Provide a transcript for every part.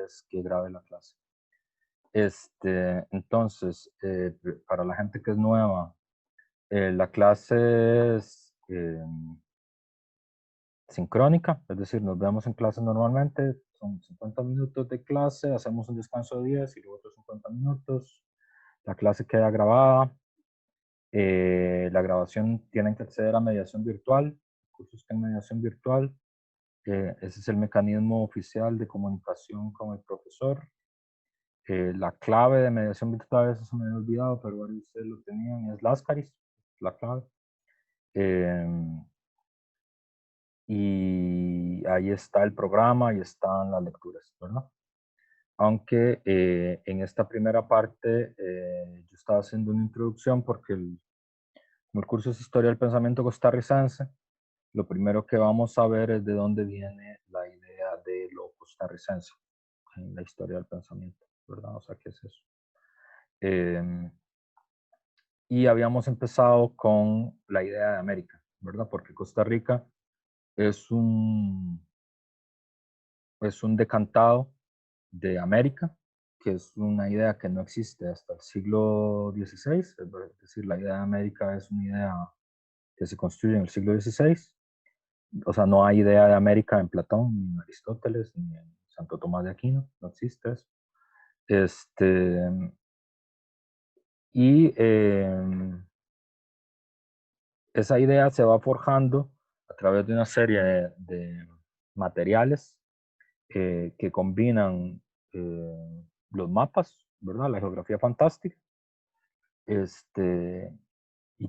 vez que grabe la clase. Entonces, para la gente que es nueva, la clase es sincrónica, es decir, nos vemos en clase normalmente, son 50 minutos de clase, hacemos un descanso de 10 y luego otros 50 minutos. La clase queda grabada. La grabación tienen que acceder a mediación virtual, cursos en mediación virtual. Ese es el mecanismo oficial de comunicación con el profesor. La clave de mediación virtual, eso se me había olvidado, pero varios de ustedes lo tenían, es Lascaris, la clave. Y ahí está el programa y están las lecturas, ¿verdad? Aunque en esta primera parte yo estaba haciendo una introducción porque como el curso es Historia del Pensamiento Costarricense, lo primero que vamos a ver es de dónde viene la idea de lo costarricense en la historia del pensamiento, ¿verdad? O sea, ¿qué es eso? Y habíamos empezado con la idea de América, ¿verdad? Porque Costa Rica es un decantado de América, que es una idea que no existe hasta el siglo XVI, es decir, la idea de América es una idea que se construye en el siglo XVI. O sea, no hay idea de América en Platón, ni en Aristóteles, ni en Santo Tomás de Aquino, no existe eso. Y esa idea se va forjando a través de una serie de materiales que combinan los mapas, ¿verdad? La geografía fantástica, y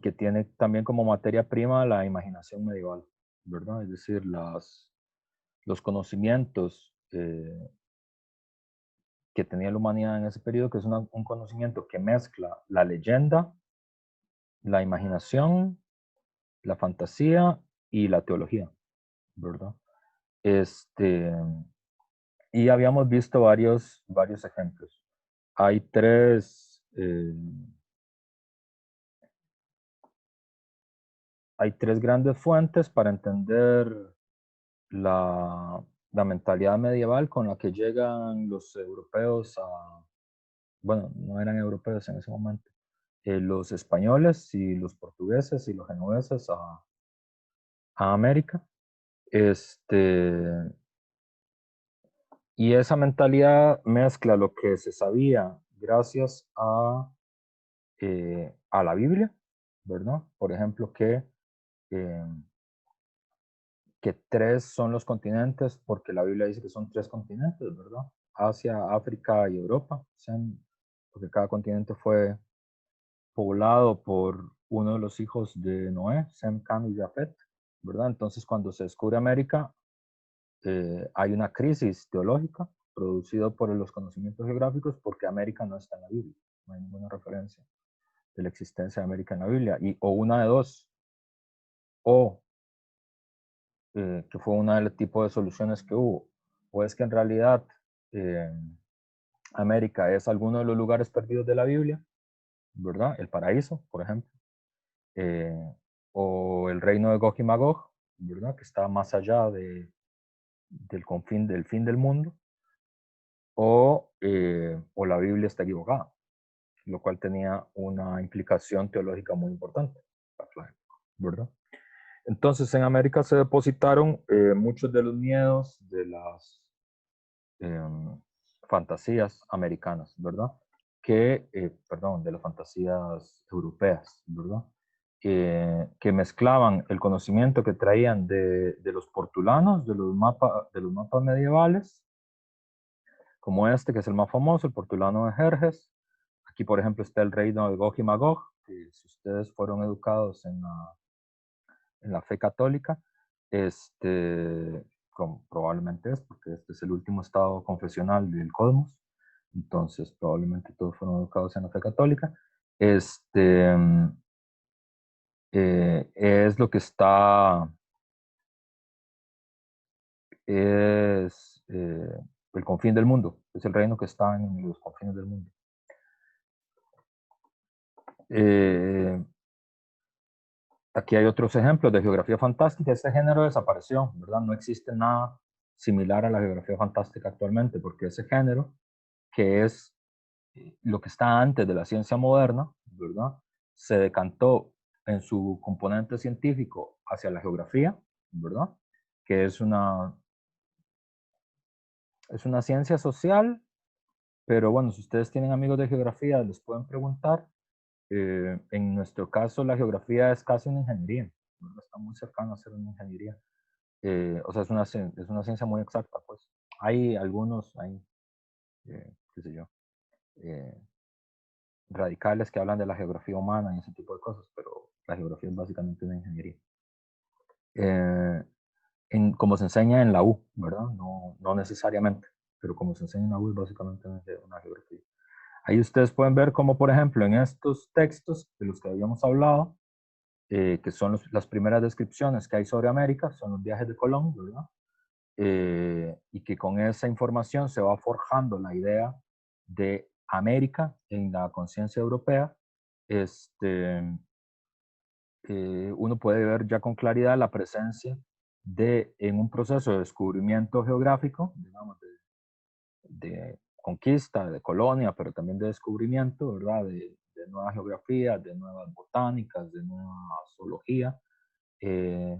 que tiene también como materia prima la imaginación medieval, ¿verdad? Es decir, los conocimientos que tenía la humanidad en ese periodo, que es un conocimiento que mezcla la leyenda, la imaginación, la fantasía y la teología, ¿verdad? Y habíamos visto varios ejemplos. Hay tres grandes fuentes para entender la mentalidad medieval con la que llegan los europeos bueno, no eran europeos en ese momento, los españoles y los portugueses y los genoveses a América. Y esa mentalidad mezcla lo que se sabía gracias a la Biblia, ¿verdad? Por ejemplo, eh, que 3 son los continentes, porque la Biblia dice que son 3 continentes, ¿verdad? Asia, África y Europa, porque cada continente fue poblado por uno de los hijos de Noé, Sem, Cam y Jafet, ¿verdad? Entonces, cuando se descubre América, hay una crisis teológica producida por los conocimientos geográficos porque América no está en la Biblia, no hay ninguna referencia de la existencia de América en la Biblia, o una de dos, o que fue una del tipo de soluciones que hubo, o es que en realidad eh, América es alguno de los lugares perdidos de la Biblia, ¿verdad? El paraíso, por ejemplo, eh, o el reino de Gog y Magog, ¿verdad? Que está más allá del fin del mundo, o la Biblia está equivocada, lo cual tenía una implicación teológica muy importante para la época, ¿verdad? Entonces en América se depositaron muchos de los miedos de las fantasías americanas, ¿verdad? Perdón, de las fantasías europeas, ¿verdad? Que mezclaban el conocimiento que traían de los portulanos, de los mapas medievales, como este, que es el más famoso, el portulano de Jerjes. Aquí, por ejemplo, está el reino de Gog y Magog, que si ustedes fueron educados en la fe católica, probablemente es, porque este es el último estado confesional del cosmos, entonces probablemente todos fueron educados en la fe católica. Es lo que es el confín del mundo, es el reino que está en los confines del mundo. Aquí hay otros ejemplos de geografía fantástica. Este género desapareció, ¿verdad? No existe nada similar a la geografía fantástica actualmente, porque ese género, que es lo que está antes de la ciencia moderna, ¿verdad? Se decantó en su componente científico hacia la geografía, ¿verdad? Que es una ciencia social, pero bueno, si ustedes tienen amigos de geografía, les pueden preguntar. En nuestro caso, la geografía es casi una ingeniería, ¿verdad? Está muy cercano a ser una ingeniería. O sea, es una ciencia muy exacta, pues. Hay algunos, qué sé yo, eh, radicales que hablan de la geografía humana y ese tipo de cosas, pero la geografía es básicamente una ingeniería. Eh, como se enseña en la U, ¿verdad? No, no necesariamente, pero como se enseña en la U es básicamente una geografía. Ahí ustedes pueden ver cómo, por ejemplo, en estos textos de los que habíamos hablado, que son las primeras descripciones que hay sobre América, son los viajes de Colón, ¿verdad? Y que con esa información se va forjando la idea de América en la conciencia europea. Este, uno puede ver ya con claridad la presencia en un proceso de descubrimiento geográfico, digamos, de conquista, de colonia, pero también de descubrimiento, ¿verdad? De nueva geografía, de nuevas botánicas, de nueva zoología, eh,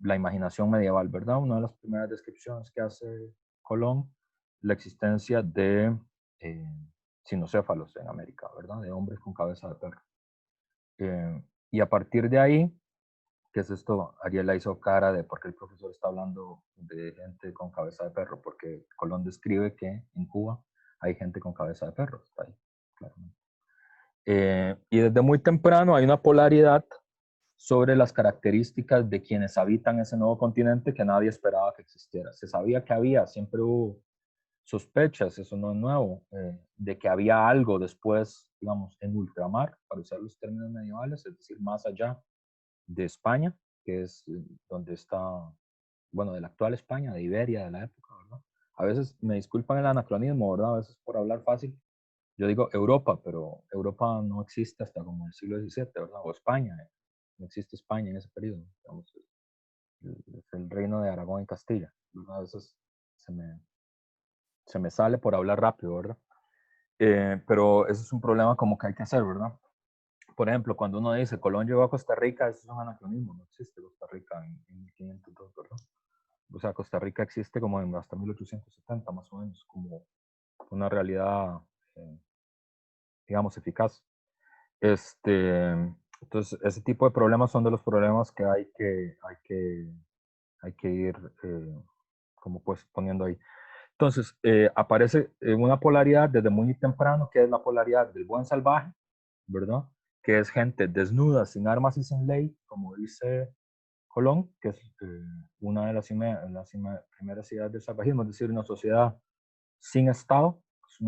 la imaginación medieval, ¿verdad? Una de las primeras descripciones que hace Colón, la existencia de eh, cinocéfalos en América, ¿verdad? De hombres con cabeza de perro. Y a partir de ahí, ¿qué es esto? Ariela hizo cara de por qué el profesor está hablando de gente con cabeza de perro, porque Colón describe que en Cuba hay gente con cabeza de perro, está ahí, claramente. Y desde muy temprano hay una polaridad sobre las características de quienes habitan ese nuevo continente que nadie esperaba que existiera. Se sabía que había, siempre hubo sospechas, eso no es nuevo, de que había algo después, digamos, en ultramar, para usar los términos medievales, es decir, más allá de España, que es donde está, bueno, de la actual España, de Iberia, de la época, ¿verdad? A veces me disculpan el anacronismo, ¿verdad? A veces por hablar fácil. Yo digo Europa, pero Europa no existe hasta como el siglo XVII, ¿verdad? O España, no existe España en ese periodo, digamos, es el reino de Aragón y Castilla, ¿verdad? A veces se me, se me sale por hablar rápido, ¿verdad? Pero ese es un problema como que hay que hacer, ¿verdad? Por ejemplo, cuando uno dice Colón llegó a Costa Rica, eso es un anacronismo, no existe Costa Rica en 1502, ¿verdad? O sea, Costa Rica existe como hasta 1870, más o menos, como una realidad, eh, digamos, eficaz. Entonces, ese tipo de problemas son de los problemas que hay que ir, como pues, poniendo ahí. Entonces, aparece una polaridad desde muy temprano, que es la polaridad del buen salvaje, ¿verdad? Que es gente desnuda, sin armas y sin ley, como dice Colón, que es una de las primeras ideas del salvajismo, es decir, una sociedad sin Estado, es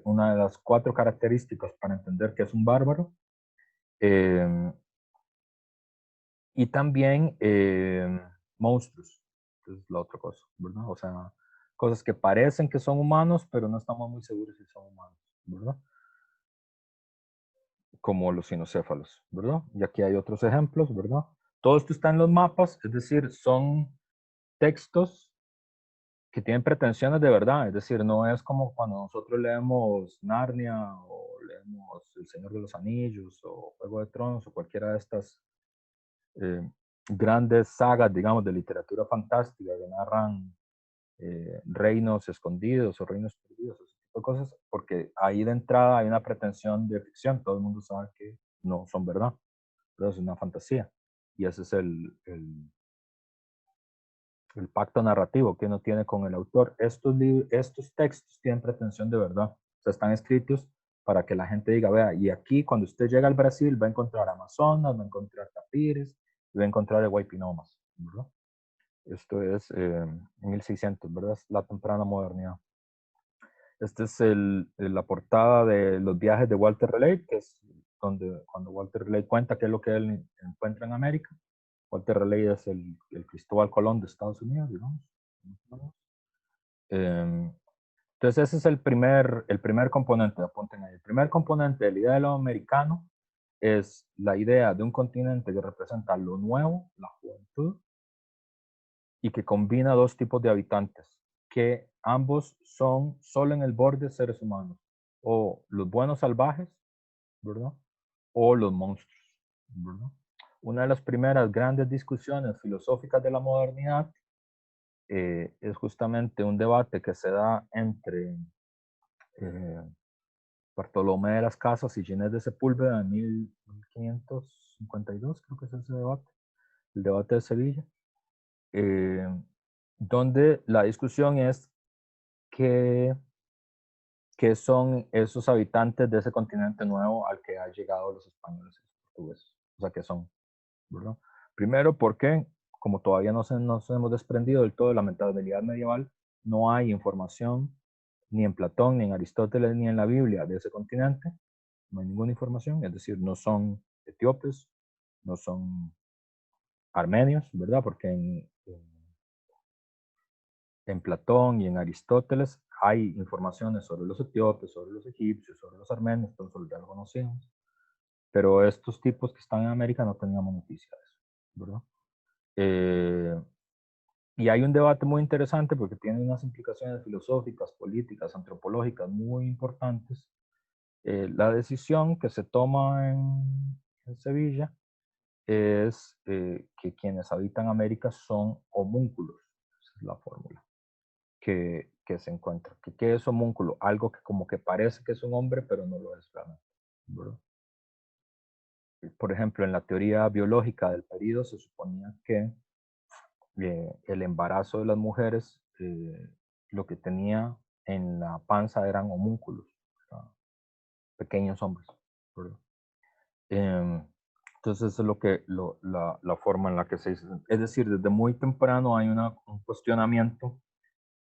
una de las 4 características para entender que es un bárbaro. Eh, y también monstruos, que es la otra cosa, ¿verdad? O sea, cosas que parecen que son humanos, pero no estamos muy seguros si son humanos, ¿verdad? Como los cinocéfalos, ¿verdad? Y aquí hay otros ejemplos, ¿verdad? Todo esto está en los mapas, es decir, son textos que tienen pretensiones de verdad, es decir, no es como cuando nosotros leemos Narnia o leemos El Señor de los Anillos o Juego de Tronos o cualquiera de estas eh, grandes sagas, digamos, de literatura fantástica que narran reinos escondidos o reinos perdidos, ese tipo de cosas, porque ahí de entrada hay una pretensión de ficción, todo el mundo sabe que no son verdad, pero es una fantasía. Y ese es el pacto narrativo que uno tiene con el autor. Estos textos tienen pretensión de verdad, o sea, están escritos para que la gente diga, vea, y aquí cuando usted llega al Brasil va a encontrar Amazonas, va a encontrar tapires, y va a encontrar el Guaypinomas, ¿verdad? Esto es 1600, ¿verdad? Es la temprana modernidad. Esta es la portada de los viajes de Walter Raleigh, que es cuando Walter Raleigh cuenta qué es lo que él encuentra en América. Walter Raleigh es el Cristóbal Colón de Estados Unidos, digamos. Eh, entonces ese es el primer componente, apunten ahí. El primer componente de la idea de lo americano es la idea de un continente que representa lo nuevo, la juventud, y que combina dos tipos de habitantes, que ambos son solo en el borde seres humanos, o los buenos salvajes, ¿verdad? O los monstruos, ¿verdad? Una de las primeras grandes discusiones filosóficas de la modernidad es justamente un debate que se da entre eh, Bartolomé de las Casas y Ginés de Sepúlveda en 1552, creo que es ese debate, el debate de Sevilla, eh, donde la discusión es qué, qué son esos habitantes de ese continente nuevo al que han llegado los españoles y los portugueses, o sea, qué son, ¿verdad? Primero, porque como todavía no nos hemos desprendido del todo de la mentalidad medieval, no hay información ni en Platón, ni en Aristóteles, ni en la Biblia de ese continente, no hay ninguna información, es decir, no son etíopes, no son armenios, ¿verdad? Porque en Platón y en Aristóteles hay informaciones sobre los etíopes, sobre los egipcios, sobre los armenios, pero sobre ya lo conocíamos. Pero estos tipos que están en América no teníamos noticias de eso, ¿verdad? Y hay un debate muy interesante porque tiene unas implicaciones filosóficas, políticas, antropológicas muy importantes. La decisión que se toma en Sevilla es que quienes habitan América son homúnculos. Esa es la fórmula que se encuentra. ¿Qué es homúnculo? Algo que como que parece que es un hombre, pero no lo es realmente, ¿verdad? Por ejemplo, en la teoría biológica del periodo se suponía que el embarazo de las mujeres lo que tenía en la panza eran homúnculos, o sea, pequeños hombres, ¿verdad? Em, entonces, eso es la forma en la que se dice. Es decir, desde muy temprano hay un cuestionamiento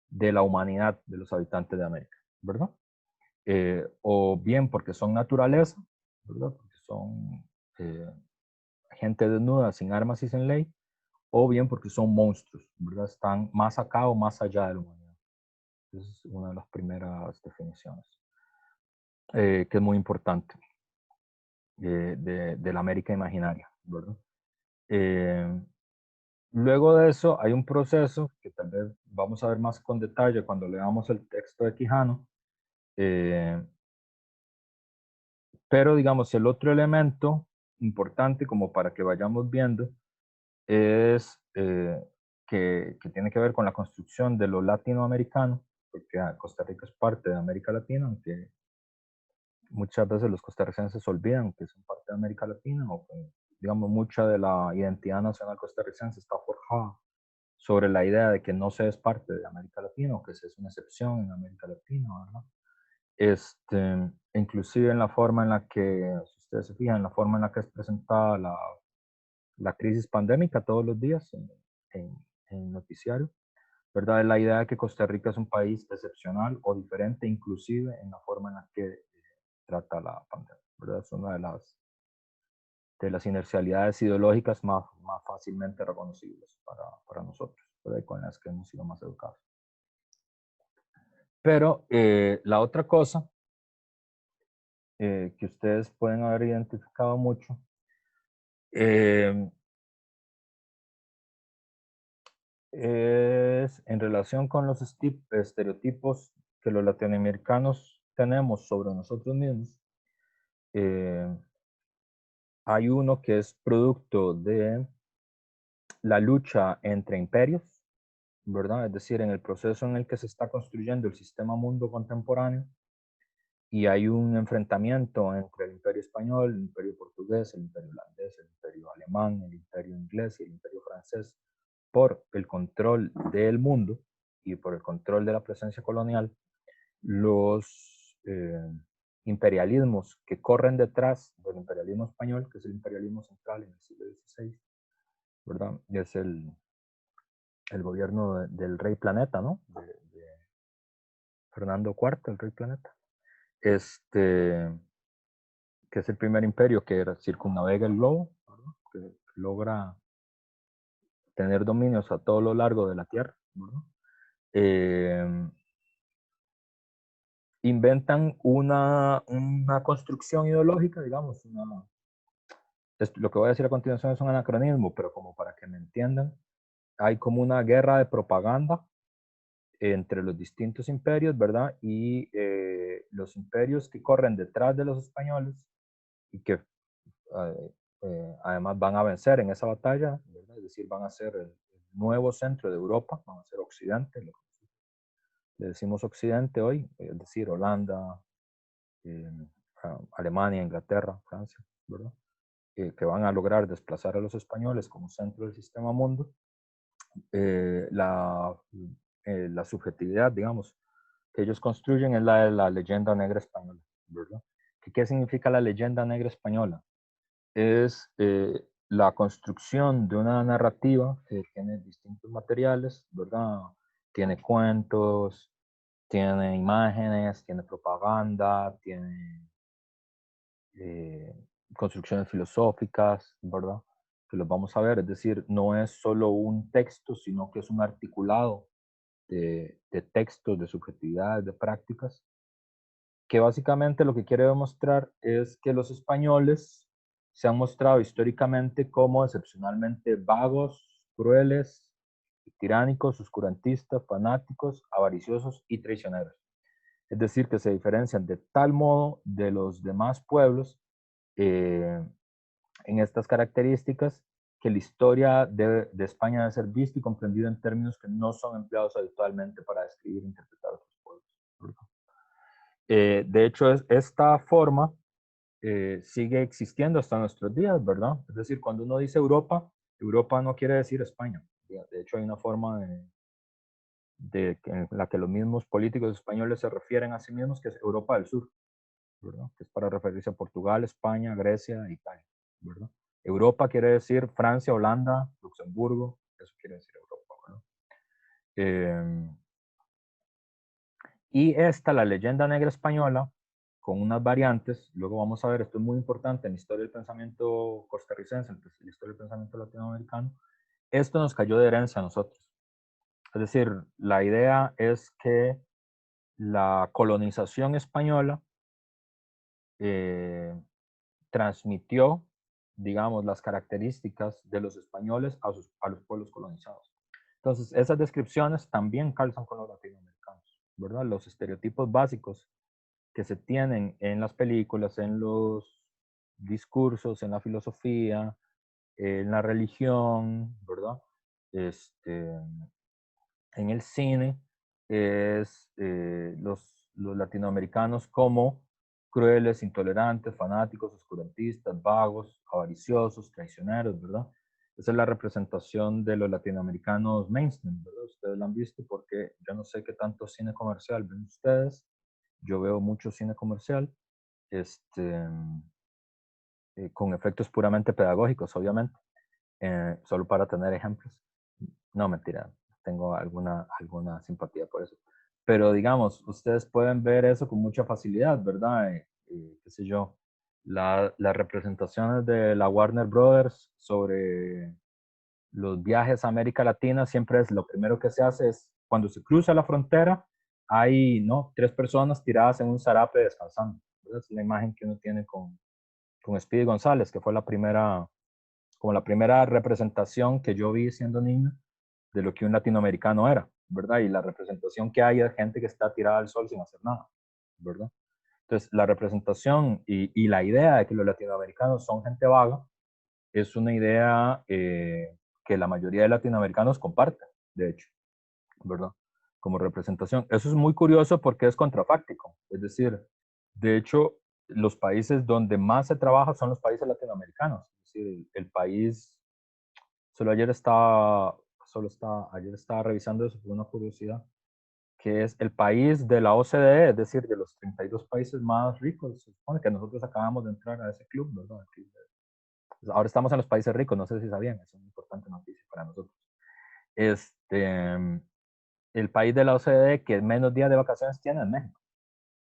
de la humanidad de los habitantes de América, ¿verdad? O bien porque son naturaleza, ¿verdad? Porque son eh, gente desnuda, sin armas y sin ley, o bien porque son monstruos, ¿verdad? Están más acá o más allá de la humanidad. Esa es una de las primeras definiciones, que es muy importante, de la América imaginaria, ¿verdad? Eh, Luego de eso hay un proceso que tal vez vamos a ver más con detalle cuando leamos el texto de Quijano, eh, pero digamos el otro elemento importante como para que vayamos viendo es que tiene que ver con la construcción de lo latinoamericano, porque Costa Rica es parte de América Latina, aunque muchas veces los costarricenses olvidan que son parte de América Latina, o que, digamos, mucha de la identidad nacional costarricense está forjada sobre la idea de que no se es parte de América Latina o que se es una excepción en América Latina, ¿verdad? Inclusive en la forma en la que, si ustedes se fijan, en la forma en la que es presentada la crisis pandémica todos los días en, en noticiario, ¿verdad? Es la idea de que Costa Rica es un país excepcional o diferente, inclusive en la forma en la que trata la pandemia, ¿verdad? Es una de las inercialidades ideológicas más fácilmente reconocibles para nosotros, ¿verdad? Y con las que hemos sido más educados. Pero la otra cosa que ustedes pueden haber identificado mucho eh, es en relación con los estereotipos que los latinoamericanos tenemos sobre nosotros mismos. eh, Hay uno que es producto de la lucha entre imperios, ¿verdad? Es decir, en el proceso en el que se está construyendo el sistema mundo contemporáneo y hay un enfrentamiento entre el imperio español, el imperio portugués, el imperio holandés, el imperio alemán, el imperio inglés y el imperio francés por el control del mundo y por el control de la presencia colonial. Los imperialismos que corren detrás del imperialismo español, que es el imperialismo central en el siglo XVI, ¿verdad? Y es el gobierno del rey planeta, ¿no? De Fernando IV, el rey planeta. Que es el primer imperio que circunnavega el globo, ¿verdad? Que logra tener dominios a todo lo largo de la Tierra, ¿verdad? Eh, Inventan una construcción ideológica, digamos, lo que voy a decir a continuación es un anacronismo, pero como para que me entiendan, hay como una guerra de propaganda entre los distintos imperios, ¿verdad? Y los imperios que corren detrás de los españoles y que además van a vencer en esa batalla, ¿verdad? Es decir, van a ser el nuevo centro de Europa, van a ser Occidente, lo que le decimos Occidente hoy, es decir, Holanda, eh, Alemania, Inglaterra, Francia, ¿verdad? Que van a lograr desplazar a los españoles como centro del sistema mundo. eh, la, la subjetividad, digamos, que ellos construyen es la de la leyenda negra española, ¿verdad? ¿Qué significa la leyenda negra española? Es la construcción de una narrativa que tiene distintos materiales, ¿verdad? Tiene cuentos, tiene imágenes, tiene propaganda, tiene eh, construcciones filosóficas, ¿verdad? Que los vamos a ver, es decir, no es solo un texto, sino que es un articulado de textos, de subjetividades, de prácticas, que básicamente lo que quiere demostrar es que los españoles se han mostrado históricamente como excepcionalmente vagos, crueles, tiránicos, oscurantistas, fanáticos, avariciosos y traicioneros. Es decir, que se diferencian de tal modo de los demás pueblos eh, en estas características que la historia de España debe ser vista y comprendida en términos que no son empleados habitualmente para describir e interpretar a otros pueblos. De hecho, esta forma sigue existiendo hasta nuestros días, ¿verdad? Es decir, cuando uno dice Europa, Europa no quiere decir España. De hecho, hay una forma en la que los mismos políticos españoles se refieren a sí mismos, que es Europa del Sur, ¿verdad? Que es para referirse a Portugal, España, Grecia, Italia, ¿verdad? Europa quiere decir Francia, Holanda, Luxemburgo, eso quiere decir Europa, ¿verdad? Eh, y esta, la leyenda negra española, con unas variantes, luego vamos a ver, esto es muy importante en la historia del pensamiento costarricense, en la historia del pensamiento latinoamericano, esto nos cayó de herencia a nosotros. Es decir, la idea es que la colonización española eh, transmitió, digamos, las características de los españoles a los pueblos colonizados. Entonces, esas descripciones también calzan con los latinoamericanos, ¿verdad? Los estereotipos básicos que se tienen en las películas, en los discursos, en la filosofía, en la religión, ¿verdad? Este, en el cine, es los latinoamericanos como crueles, intolerantes, fanáticos, oscurantistas, vagos, avariciosos, traicioneros, ¿verdad? Esa es la representación de los latinoamericanos mainstream, ¿verdad? Ustedes lo han visto porque yo no sé qué tanto cine comercial ven ustedes. Yo veo mucho cine comercial, este, con efectos puramente pedagógicos, obviamente, solo para tener ejemplos. No, mentira, tengo alguna simpatía por eso. Pero digamos, ustedes pueden ver eso con mucha facilidad, ¿verdad? Qué sé yo, las representaciones de la Warner Brothers sobre los viajes a América Latina siempre es lo primero que se hace es cuando se cruza la frontera, hay, ¿no? 3 personas tiradas en un zarape descansando. Esa es la imagen que uno tiene con Speedy González, que fue como la primera representación que yo vi siendo niño de lo que un latinoamericano era, ¿verdad? Y la representación que hay de gente que está tirada al sol sin hacer nada, ¿verdad? Entonces, la representación y la idea de que los latinoamericanos son gente vaga es una idea que la mayoría de latinoamericanos comparten, de hecho, ¿verdad? Como representación. Eso es muy curioso porque es contrafáctico. Es decir, de hecho, los países donde más se trabaja son los países latinoamericanos. Es decir, el país, solo ayer ayer estaba revisando eso por una curiosidad, que es el país de la OCDE, es decir, de los 32 países más ricos. Se supone que nosotros acabamos de entrar a ese club, ¿verdad? Ahora estamos en los países ricos, no sé si sabían, es una importante noticia para nosotros. Este, el país de la OCDE que menos días de vacaciones tiene es México,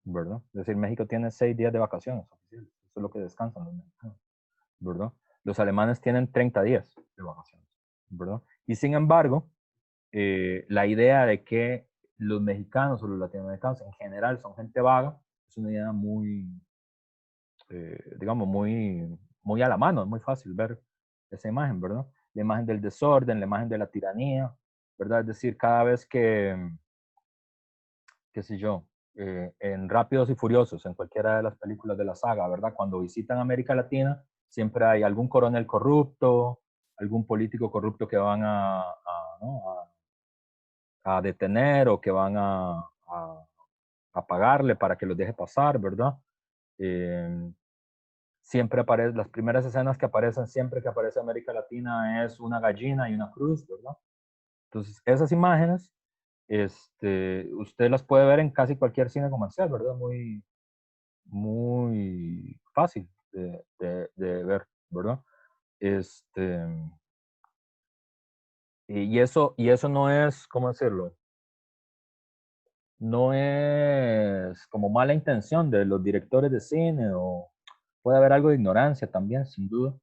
¿verdad? Es decir, México tiene 6 días de vacaciones oficiales, eso es lo que descansan los mexicanos, ¿verdad? Los alemanes tienen 30 días de vacaciones, ¿verdad? Y sin embargo, la idea de que los mexicanos o los latinoamericanos en general son gente vaga es una idea muy, digamos, muy a la mano, es muy fácil ver esa imagen, ¿verdad? la imagen del desorden, la imagen de la tiranía, ¿verdad? Es decir, cada vez que, qué sé yo, en Rápidos y Furiosos, en cualquiera de las películas de la saga, ¿verdad? Cuando visitan América Latina, siempre hay algún coronel corrupto, algún político corrupto que van ¿no? a detener o que van a pagarle para que los deje pasar, ¿verdad? Eh, siempre aparece, las primeras escenas que aparecen siempre que aparece América Latina es una gallina y una cruz, ¿verdad? Entonces, esas imágenes, usted las puede ver en casi cualquier cine comercial, ¿verdad? Muy, muy fácil de ver, ¿verdad? Este, y eso no es, ¿cómo decirlo? No es como mala intención de los directores de cine o puede haber algo de ignorancia también, sin duda,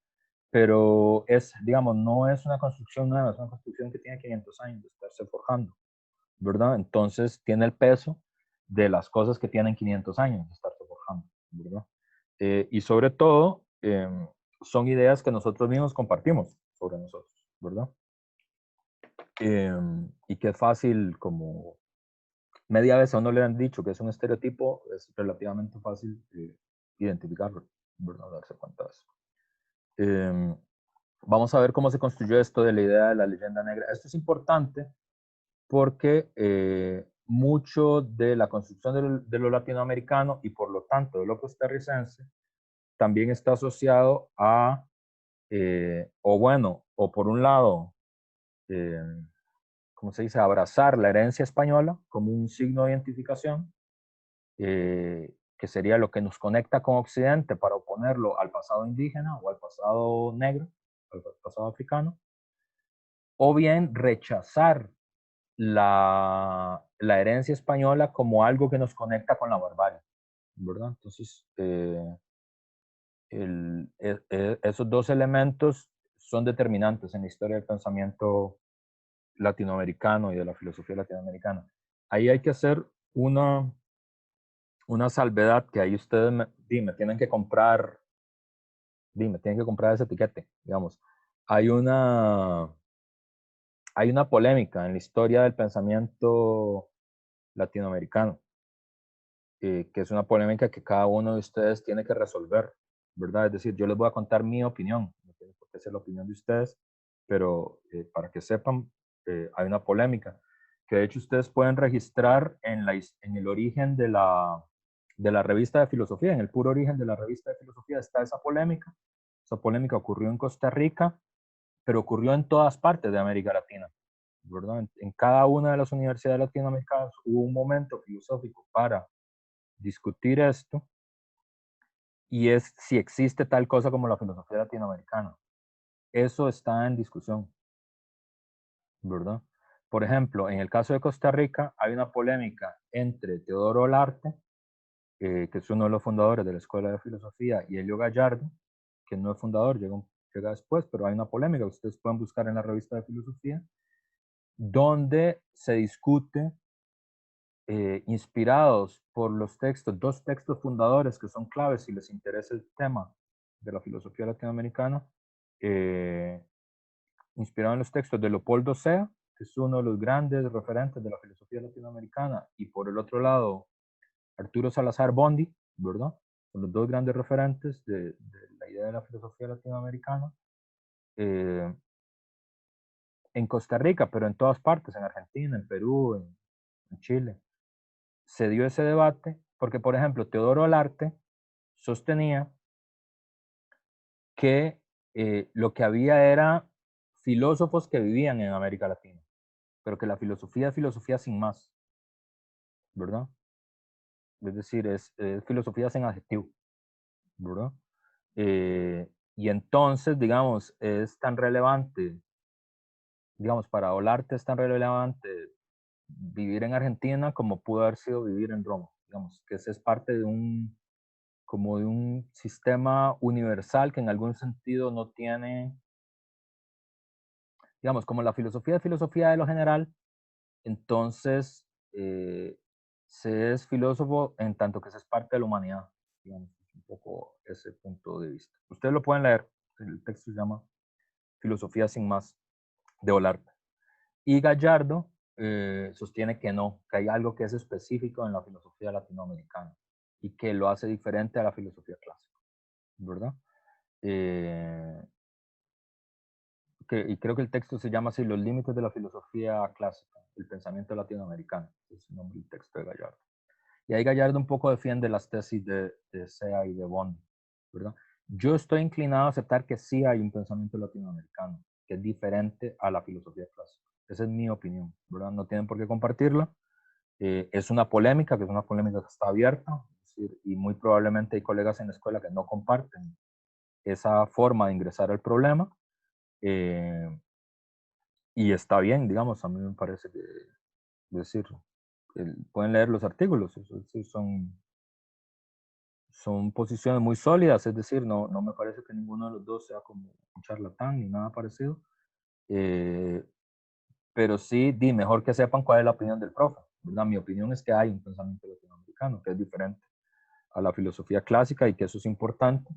pero es, digamos, no es una construcción nueva, es una construcción que tiene 500 años de estarse forjando, ¿verdad? Entonces tiene el peso de las cosas que tienen 500 años de estarse forjando, ¿verdad? Y sobre todo, son ideas que nosotros mismos compartimos sobre nosotros, ¿verdad? Y que es fácil como media vez a uno le han dicho que es un estereotipo, es relativamente fácil identificarlo, ¿verdad? Darse cuenta de eso. Vamos a ver cómo se construyó esto de la idea de la leyenda negra. Esto es importante porque mucho de la construcción de lo latinoamericano y por lo tanto de lo costarricense también está asociado a, o bueno, o por un lado, eh, ¿cómo se dice?, abrazar la herencia española como un signo de identificación, que sería lo que nos conecta con Occidente para oponerlo al pasado indígena o al pasado negro, al pasado africano, o bien rechazar la herencia española como algo que nos conecta con la barbarie, ¿verdad? Entonces, esos dos elementos son determinantes en la historia del pensamiento latinoamericano y de la filosofía latinoamericana. Ahí hay que hacer una salvedad que ahí ustedes me tienen que comprar, me tienen que comprar ese etiquete, digamos. Hay una, hay una polémica en la historia del pensamiento latinoamericano, que es una polémica que cada uno de ustedes tiene que resolver, ¿verdad? Es decir, yo les voy a contar mi opinión, no tiene por qué ser la opinión de ustedes, pero para que sepan, hay una polémica, que de hecho ustedes pueden registrar en el origen de la revista de filosofía, en el puro origen de la revista de filosofía está esa polémica. Esa polémica ocurrió en Costa Rica, pero ocurrió en todas partes de América Latina, ¿verdad? En cada una de las universidades latinoamericanas hubo un momento filosófico para discutir esto y es si existe tal cosa como la filosofía latinoamericana. Eso está en discusión, ¿verdad? Por ejemplo, en el caso de Costa Rica hay una polémica entre Teodoro Olarte, que es uno de los fundadores de la Escuela de Filosofía, y Helio Gallardo, que no es fundador, llega después, pero hay una polémica que ustedes pueden buscar en la revista de filosofía, donde se discute, inspirados por los textos, dos textos fundadores que son claves si les interesa el tema de la filosofía latinoamericana, eh, inspirado en los textos de Leopoldo Sea, que es uno de los grandes referentes de la filosofía latinoamericana, y por el otro lado, Arturo Salazar Bondi, ¿verdad? Son los dos grandes referentes de la idea de la filosofía latinoamericana. Eh, en Costa Rica, pero en todas partes, en Argentina, en Perú, en Chile, se dio ese debate porque, por ejemplo, Teodoro Olarte sostenía que lo que había era filósofos que vivían en América Latina, pero que la filosofía es filosofía sin más, ¿verdad? Es decir, es filosofía sin adjetivo, ¿verdad? Y entonces, digamos, es tan relevante, digamos, para Olarte es tan relevante vivir en Argentina como pudo haber sido vivir en Roma, digamos, que ese es parte de como de un sistema universal que en algún sentido no tiene, digamos, como la filosofía es filosofía de lo general, entonces se es filósofo en tanto que se es parte de la humanidad, digamos, un poco ese punto de vista. Ustedes lo pueden leer, el texto se llama filosofía sin más de Olarte. Y Gallardo sostiene que no, que hay algo que es específico en la filosofía latinoamericana y que lo hace diferente a la filosofía clásica, ¿verdad? Y creo que el texto se llama así, Los límites de la filosofía clásica, el pensamiento latinoamericano, es el nombre del texto de Gallardo. Y ahí Gallardo un poco defiende las tesis de Sea y de Bond, ¿verdad? Yo estoy inclinado a aceptar que sí hay un pensamiento latinoamericano, que es diferente a la filosofía clásica. Esa es mi opinión, ¿verdad? No tienen por qué compartirla. Es una polémica, que es una polémica que está abierta, es decir, y muy probablemente hay colegas en la escuela que no comparten esa forma de ingresar al problema. Eh, y está bien, digamos, a mí me parece que, decir, pueden leer los artículos, son posiciones muy sólidas, es decir, no me parece que ninguno de los dos sea como un charlatán ni nada parecido, eh, pero sí, mejor que sepan cuál es la opinión del profe, ¿verdad? Mi opinión es que hay un pensamiento latinoamericano que es diferente a la filosofía clásica y que eso es importante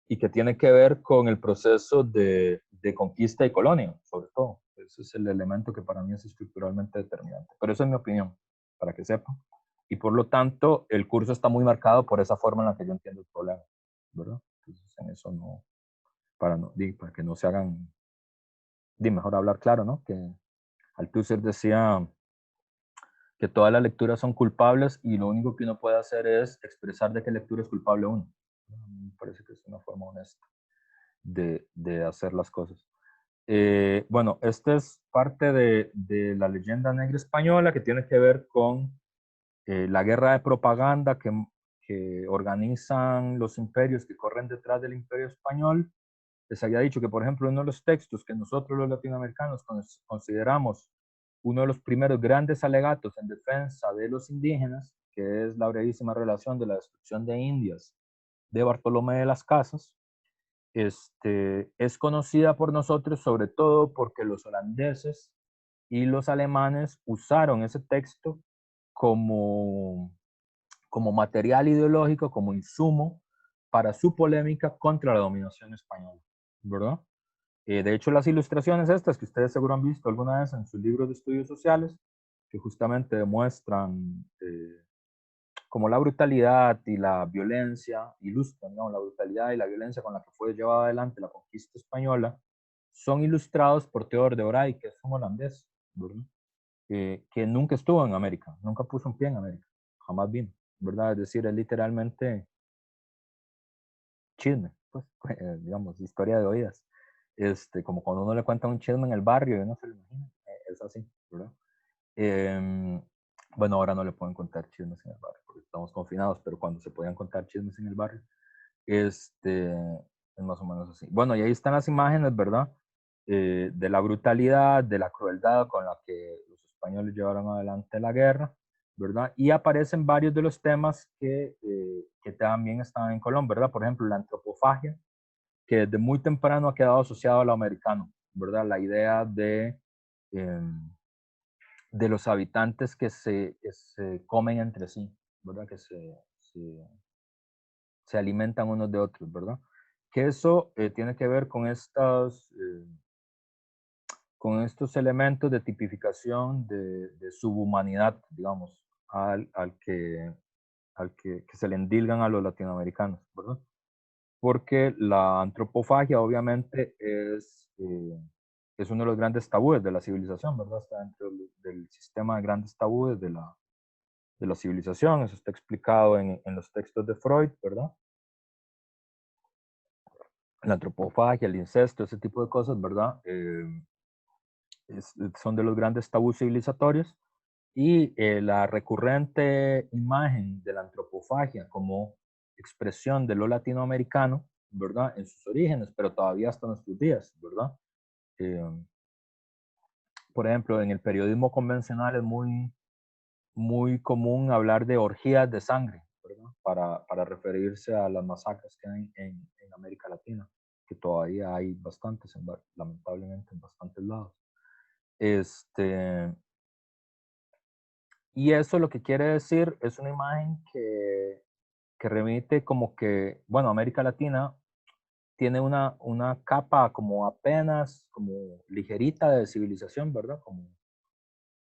y que tiene que ver con el proceso de conquista y colonia, sobre todo. Ese es el elemento que para mí es estructuralmente determinante. Pero eso es mi opinión, para que sepan. Y por lo tanto, el curso está muy marcado por esa forma en la que yo entiendo el problema, ¿verdad? Entonces, en eso no, para que no se hagan, mejor hablar claro, ¿no? Que Althusser decía que todas las lecturas son culpables y lo único que uno puede hacer es expresar de qué lectura es culpable uno. Me parece que es una forma honesta de hacer las cosas. Bueno, esta es parte de la leyenda negra española que tiene que ver con la guerra de propaganda que organizan los imperios que corren detrás del imperio español. Les había dicho que, por ejemplo, uno de los textos que nosotros los latinoamericanos consideramos uno de los primeros grandes alegatos en defensa de los indígenas, que es la brevísima relación de la destrucción de Indias de Bartolomé de las Casas, es conocida por nosotros sobre todo porque los holandeses y los alemanes usaron ese texto como, como material ideológico, como insumo para su polémica contra la dominación española, ¿verdad? De hecho, las ilustraciones estas que ustedes seguro han visto alguna vez en sus libros de estudios sociales, que justamente demuestran como la brutalidad y la violencia, ilustran, ¿no?, la brutalidad y la violencia con la que fue llevada adelante la conquista española, son ilustrados por Theodor de Oray, que es un holandés, ¿verdad? Que nunca estuvo en América, nunca puso un pie en América, jamás vino, ¿verdad? Es decir, es literalmente chisme, pues, digamos, historia de oídas. Como cuando uno le cuenta un chisme en el barrio y uno se lo imagina, es así, ¿verdad? Eh, bueno, ahora no le pueden contar chismes en el barrio porque estamos confinados, pero cuando se podían contar chismes en el barrio, es más o menos así. Bueno, y ahí están las imágenes, ¿verdad? De la brutalidad, de la crueldad con la que los españoles llevaron adelante la guerra, ¿verdad? Y aparecen varios de los temas que también están en Colón, ¿verdad? Por ejemplo, la antropofagia, que desde muy temprano ha quedado asociado a lo americano, ¿verdad? La idea eh, de los habitantes que se comen entre sí, ¿verdad? Que se alimentan unos de otros, ¿verdad? Que eso tiene que ver con estos elementos de tipificación de subhumanidad, digamos, que se le endilgan a los latinoamericanos, ¿verdad? Porque la antropofagia obviamente es uno de los grandes tabúes de la civilización, ¿verdad? Está dentro del sistema de grandes tabúes de la civilización, eso está explicado en los textos de Freud, ¿verdad? La antropofagia, el incesto, ese tipo de cosas, ¿verdad? Son de los grandes tabús civilizatorios y la recurrente imagen de la antropofagia como expresión de lo latinoamericano, ¿verdad? En sus orígenes, pero todavía hasta nuestros días, ¿verdad? Eh, por ejemplo, en el periodismo convencional es muy común hablar de orgías de sangre, ¿verdad? Para referirse a las masacres que hay en América Latina, que todavía hay bastantes, lamentablemente, en bastantes lados. Y eso lo que quiere decir es una imagen que remite como que, bueno, América Latina tiene una capa como apenas, como ligerita de civilización, ¿verdad?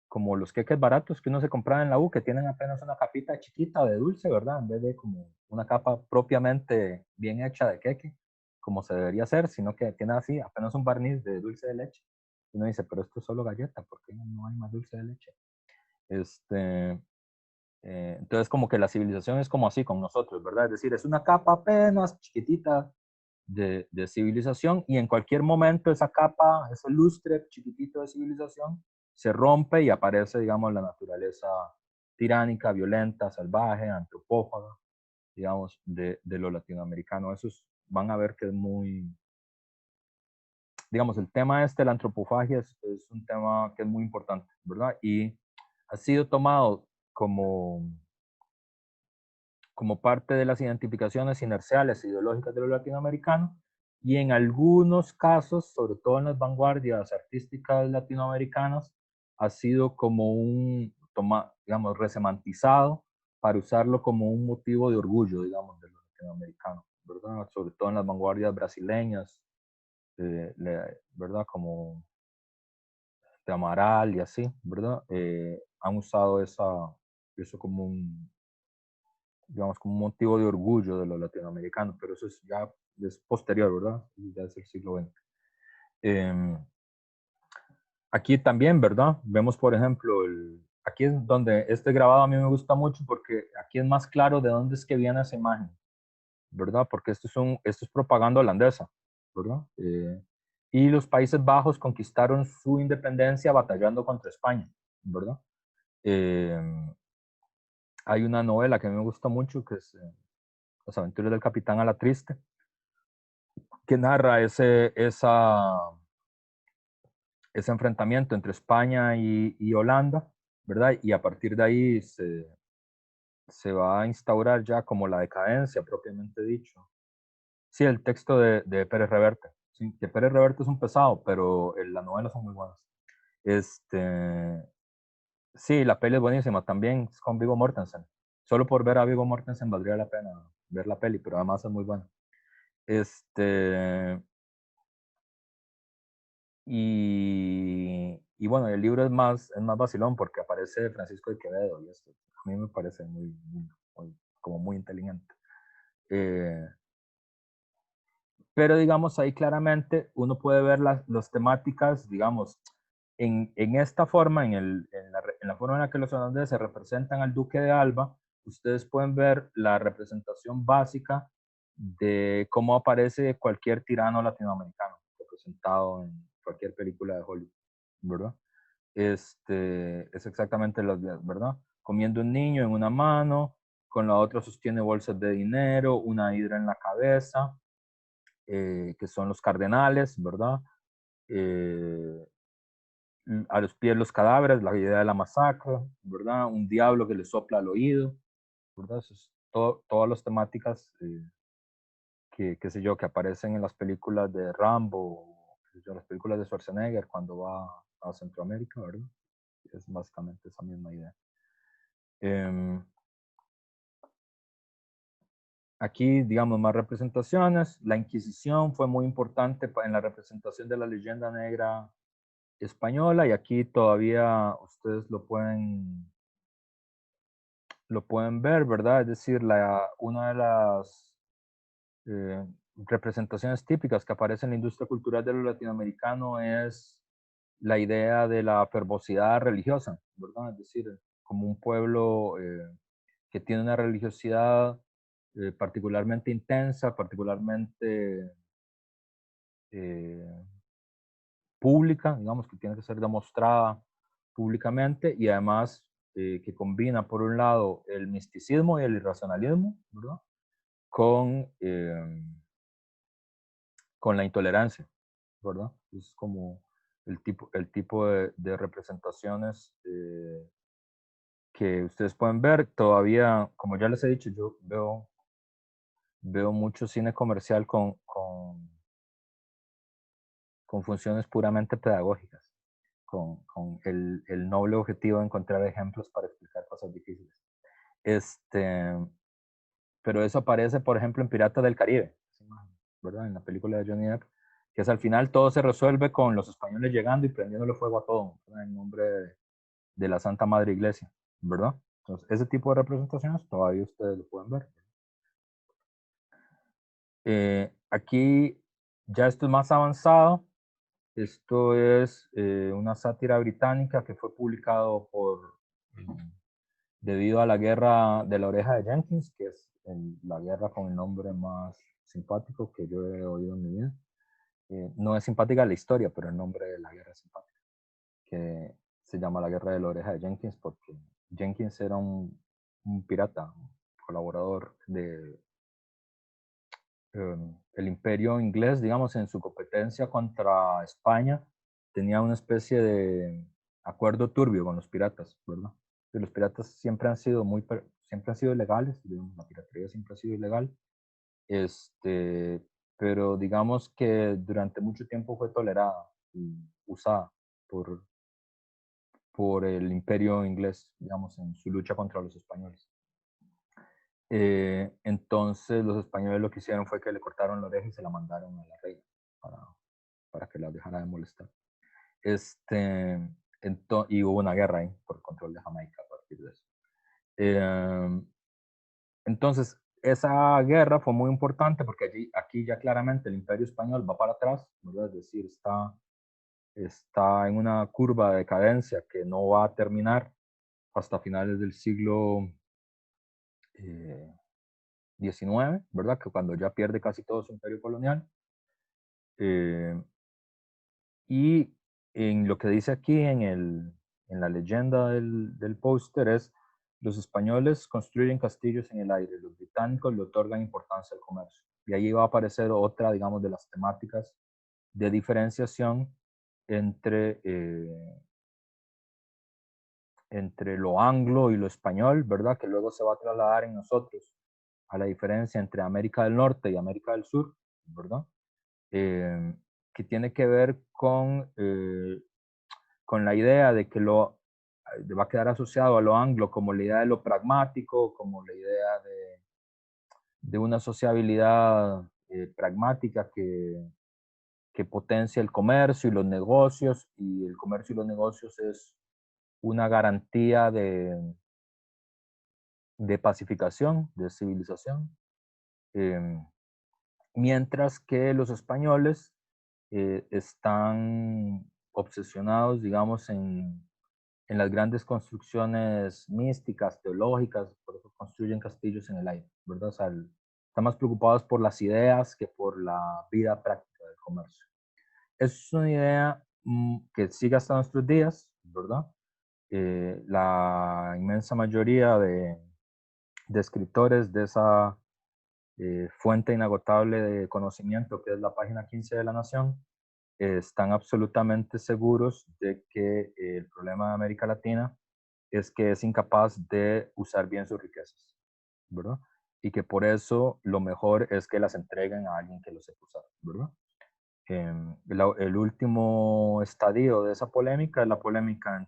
Como los queques baratos que uno se compraba en la U, que tienen apenas una capita chiquita de dulce, ¿verdad? En vez de como una capa propiamente bien hecha de queque, como se debería hacer, sino que tiene así apenas un barniz de dulce de leche. Y uno dice, pero esto es solo galleta, ¿por qué no hay más dulce de leche? Este, entonces, como que la civilización es como así con nosotros, ¿verdad? Es decir, es una capa apenas chiquitita de civilización y en cualquier momento esa capa, ese lustre chiquitito de civilización se rompe y aparece, digamos, la naturaleza tiránica, violenta, salvaje, antropófaga, digamos, de lo latinoamericano. Eso van a ver que es muy, digamos, el tema este, la antropofagia, es un tema que es muy importante, ¿verdad? Y ha sido tomado como, como parte de las identificaciones inerciales e ideológicas de los latinoamericanos y en algunos casos, sobre todo en las vanguardias artísticas latinoamericanas, ha sido como digamos, resemantizado para usarlo como un motivo de orgullo, digamos, de los latinoamericanos, ¿verdad? Sobre todo en las vanguardias brasileñas, ¿verdad? Como de Amaral y así, ¿verdad? Han usado eso como digamos, como un motivo de orgullo de los latinoamericanos, pero eso es posterior, ¿verdad? Ya es el siglo XX. Aquí también, ¿verdad? Vemos, por ejemplo, aquí es donde este grabado a mí me gusta mucho porque aquí es más claro de dónde es que viene esa imagen, ¿verdad? Porque esto es propaganda holandesa, ¿verdad? Y los Países Bajos conquistaron su independencia batallando contra España, ¿verdad? Eh, Hay una novela que a mí me gusta mucho que es Las aventuras del capitán a la triste, que narra ese enfrentamiento entre España y Holanda, ¿verdad? Y a partir de ahí se va a instaurar ya como la decadencia propiamente dicho. Sí, el texto de Pérez Reverte. Sí, que Pérez Reverte es un pesado, pero las novelas son muy buenas. Este, sí, la peli es buenísima, también es con Viggo Mortensen. Solo por ver a Viggo Mortensen valdría la pena ver la peli, pero además es muy buena. Y bueno, el libro es más vacilón porque aparece Francisco de Quevedo y esto a mí me parece como muy inteligente. Eh, pero digamos, ahí claramente uno puede ver las temáticas, digamos, en esta forma, en la forma en la que los holandeses representan al duque de Alba, ustedes pueden ver la representación básica de cómo aparece cualquier tirano latinoamericano representado en cualquier película de Hollywood, ¿verdad? Es exactamente las días, ¿verdad? Comiendo un niño en una mano, con la otra sostiene bolsas de dinero, una hidra en la cabeza, que son los cardenales, ¿verdad? Eh, a los pies los cadáveres, la idea de la masacre, ¿verdad? Un diablo que le sopla al oído, ¿verdad? Eso es todas las temáticas qué sé yo, que aparecen en las películas de Rambo, en las películas de Schwarzenegger cuando va a Centroamérica, ¿verdad? Es básicamente esa misma idea. Eh, Aquí, digamos, más representaciones. La Inquisición fue muy importante en la representación de la leyenda negra española y aquí todavía ustedes lo pueden ver, ¿verdad? Es decir, una de las eh, representaciones típicas que aparece en la industria cultural de lo latinoamericano es la idea de la fervosidad religiosa, ¿verdad? Es decir, como un pueblo que tiene una religiosidad particularmente intensa, particularmente eh, pública, digamos, que tiene que ser demostrada públicamente y además que combina, por un lado, el misticismo y el irracionalismo, ¿verdad? Con, eh, con la intolerancia, ¿verdad? Es como el tipo de representaciones que ustedes pueden ver. Todavía, como ya les he dicho, yo veo mucho cine comercial con funciones puramente pedagógicas, con el noble objetivo de encontrar ejemplos para explicar cosas difíciles. Este, pero eso aparece, por ejemplo, en Piratas del Caribe. ¿verdad? En la película de Johnny Depp, que es al final todo se resuelve con los españoles llegando y prendiéndole fuego a todo, ¿verdad? En nombre de la Santa Madre Iglesia, ¿verdad? Entonces, ese tipo de representaciones todavía ustedes lo pueden ver. Aquí ya esto es más avanzado. Esto es una sátira británica que fue publicado debido a la guerra de la oreja de Jenkins, que es la guerra con el nombre más simpático que yo he oído en mi vida. No es simpática la historia, pero el nombre de la guerra es simpática, que se llama la guerra de la oreja de Jenkins porque Jenkins era un pirata, un colaborador de el imperio inglés, digamos, en su competencia contra España, tenía una especie de acuerdo turbio con los piratas, ¿verdad? Que los piratas siempre han sido siempre han sido ilegales, digamos, la piratería siempre ha sido ilegal, pero digamos que durante mucho tiempo fue tolerada y usada por, por el imperio inglés, digamos, en su lucha contra los españoles. Entonces los españoles lo que hicieron fue que le cortaron la oreja y se la mandaron a la reina para que la dejara de molestar. Y hubo una guerra ahí por el control de Jamaica a partir de eso. Entonces, esa guerra fue muy importante porque aquí ya claramente el imperio español va para atrás, ¿verdad? Es decir, está en una curva de decadencia que no va a terminar hasta finales del siglo XIX, ¿verdad? Que cuando ya pierde casi todo su imperio colonial. Y en lo que dice aquí en la leyenda del póster es, los españoles construyen castillos en el aire, los británicos le otorgan importancia al comercio. Y ahí va a aparecer otra, digamos, de las temáticas de diferenciación entre, entre lo anglo y lo español, ¿verdad? Que luego se va a trasladar en nosotros a la diferencia entre América del Norte y América del Sur, ¿verdad? Eh, que tiene que ver con la idea de que va a quedar asociado a lo anglo como la idea de lo pragmático, como la idea de una sociabilidad pragmática que potencia el comercio y los negocios, y el comercio y los negocios es una garantía de pacificación, de civilización, mientras que los españoles están obsesionados, digamos, en las grandes construcciones místicas, teológicas, por eso construyen castillos en el aire, ¿verdad? O sea, están más preocupados por las ideas que por la vida práctica del comercio. Es una idea que sigue hasta nuestros días, ¿verdad? La inmensa mayoría de escritores de esa fuente inagotable de conocimiento que es la página 15 de La Nación, están absolutamente seguros de que el problema de América Latina es que es incapaz de usar bien sus riquezas, ¿verdad? Y que por eso lo mejor es que las entreguen a alguien que lo sepa usar, ¿verdad? El último estadio de esa polémica es la polémica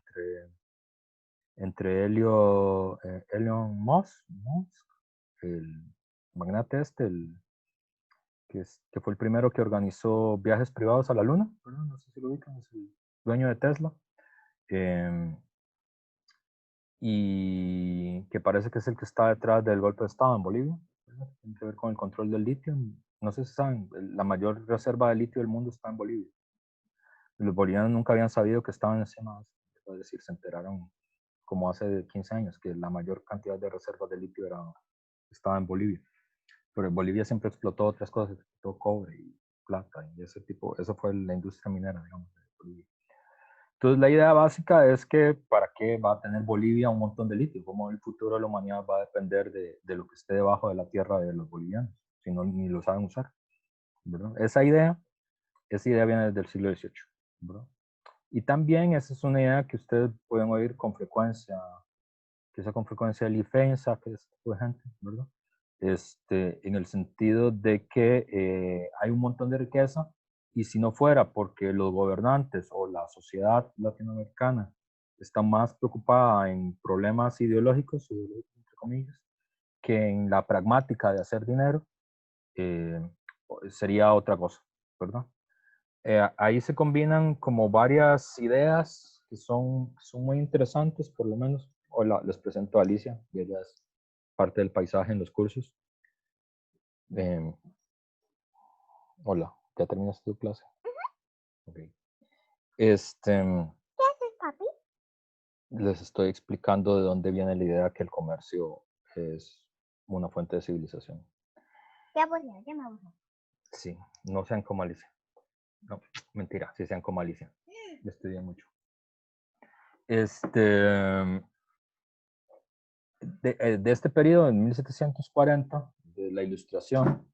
entre Elon Musk, el magnate que fue el primero que organizó viajes privados a la Luna, ¿verdad? No sé si lo ubican, es el dueño de Tesla. Eh, y que parece que es el que está detrás del golpe de Estado en Bolivia, ¿verdad? Tiene que ver con el control del litio. No sé si saben, la mayor reserva de litio del mundo está en Bolivia. Los bolivianos nunca habían sabido que estaban encima, es decir, se enteraron como hace 15 años que la mayor cantidad de reservas de litio estaba en Bolivia. Pero en Bolivia siempre explotó otras cosas, explotó cobre y plata y ese tipo, eso fue la industria minera, digamos, de Bolivia. Entonces la idea básica es que para qué va a tener Bolivia un montón de litio, cómo el futuro de la humanidad va a depender de lo que esté debajo de la tierra de los bolivianos, si no ni lo saben usar, ¿verdad? Esa idea viene desde el siglo XVIII, ¿verdad? Y también esa es una idea que ustedes pueden oír con frecuencia, que es con frecuencia el IFENSA, que es este tipo de gente, ¿verdad? En el sentido de que hay un montón de riqueza y si no fuera porque los gobernantes o la sociedad latinoamericana está más preocupada en problemas ideológicos, entre comillas, que en la pragmática de hacer dinero, sería otra cosa, ¿verdad? Ahí se combinan como varias ideas que son muy interesantes, por lo menos. Hola, les presento a Alicia, y ella es parte del paisaje en los cursos. Eh, Hola, ¿ya terminaste tu clase? Okay. ¿Qué haces, papi? Les estoy explicando de dónde viene la idea que el comercio es una fuente de civilización. Qué aburrido, ya me aburro. Sí, no sean como Alicia. No, mentira, sí sean como Alicia. Le estudié mucho. De este periodo, en 1740, de la Ilustración,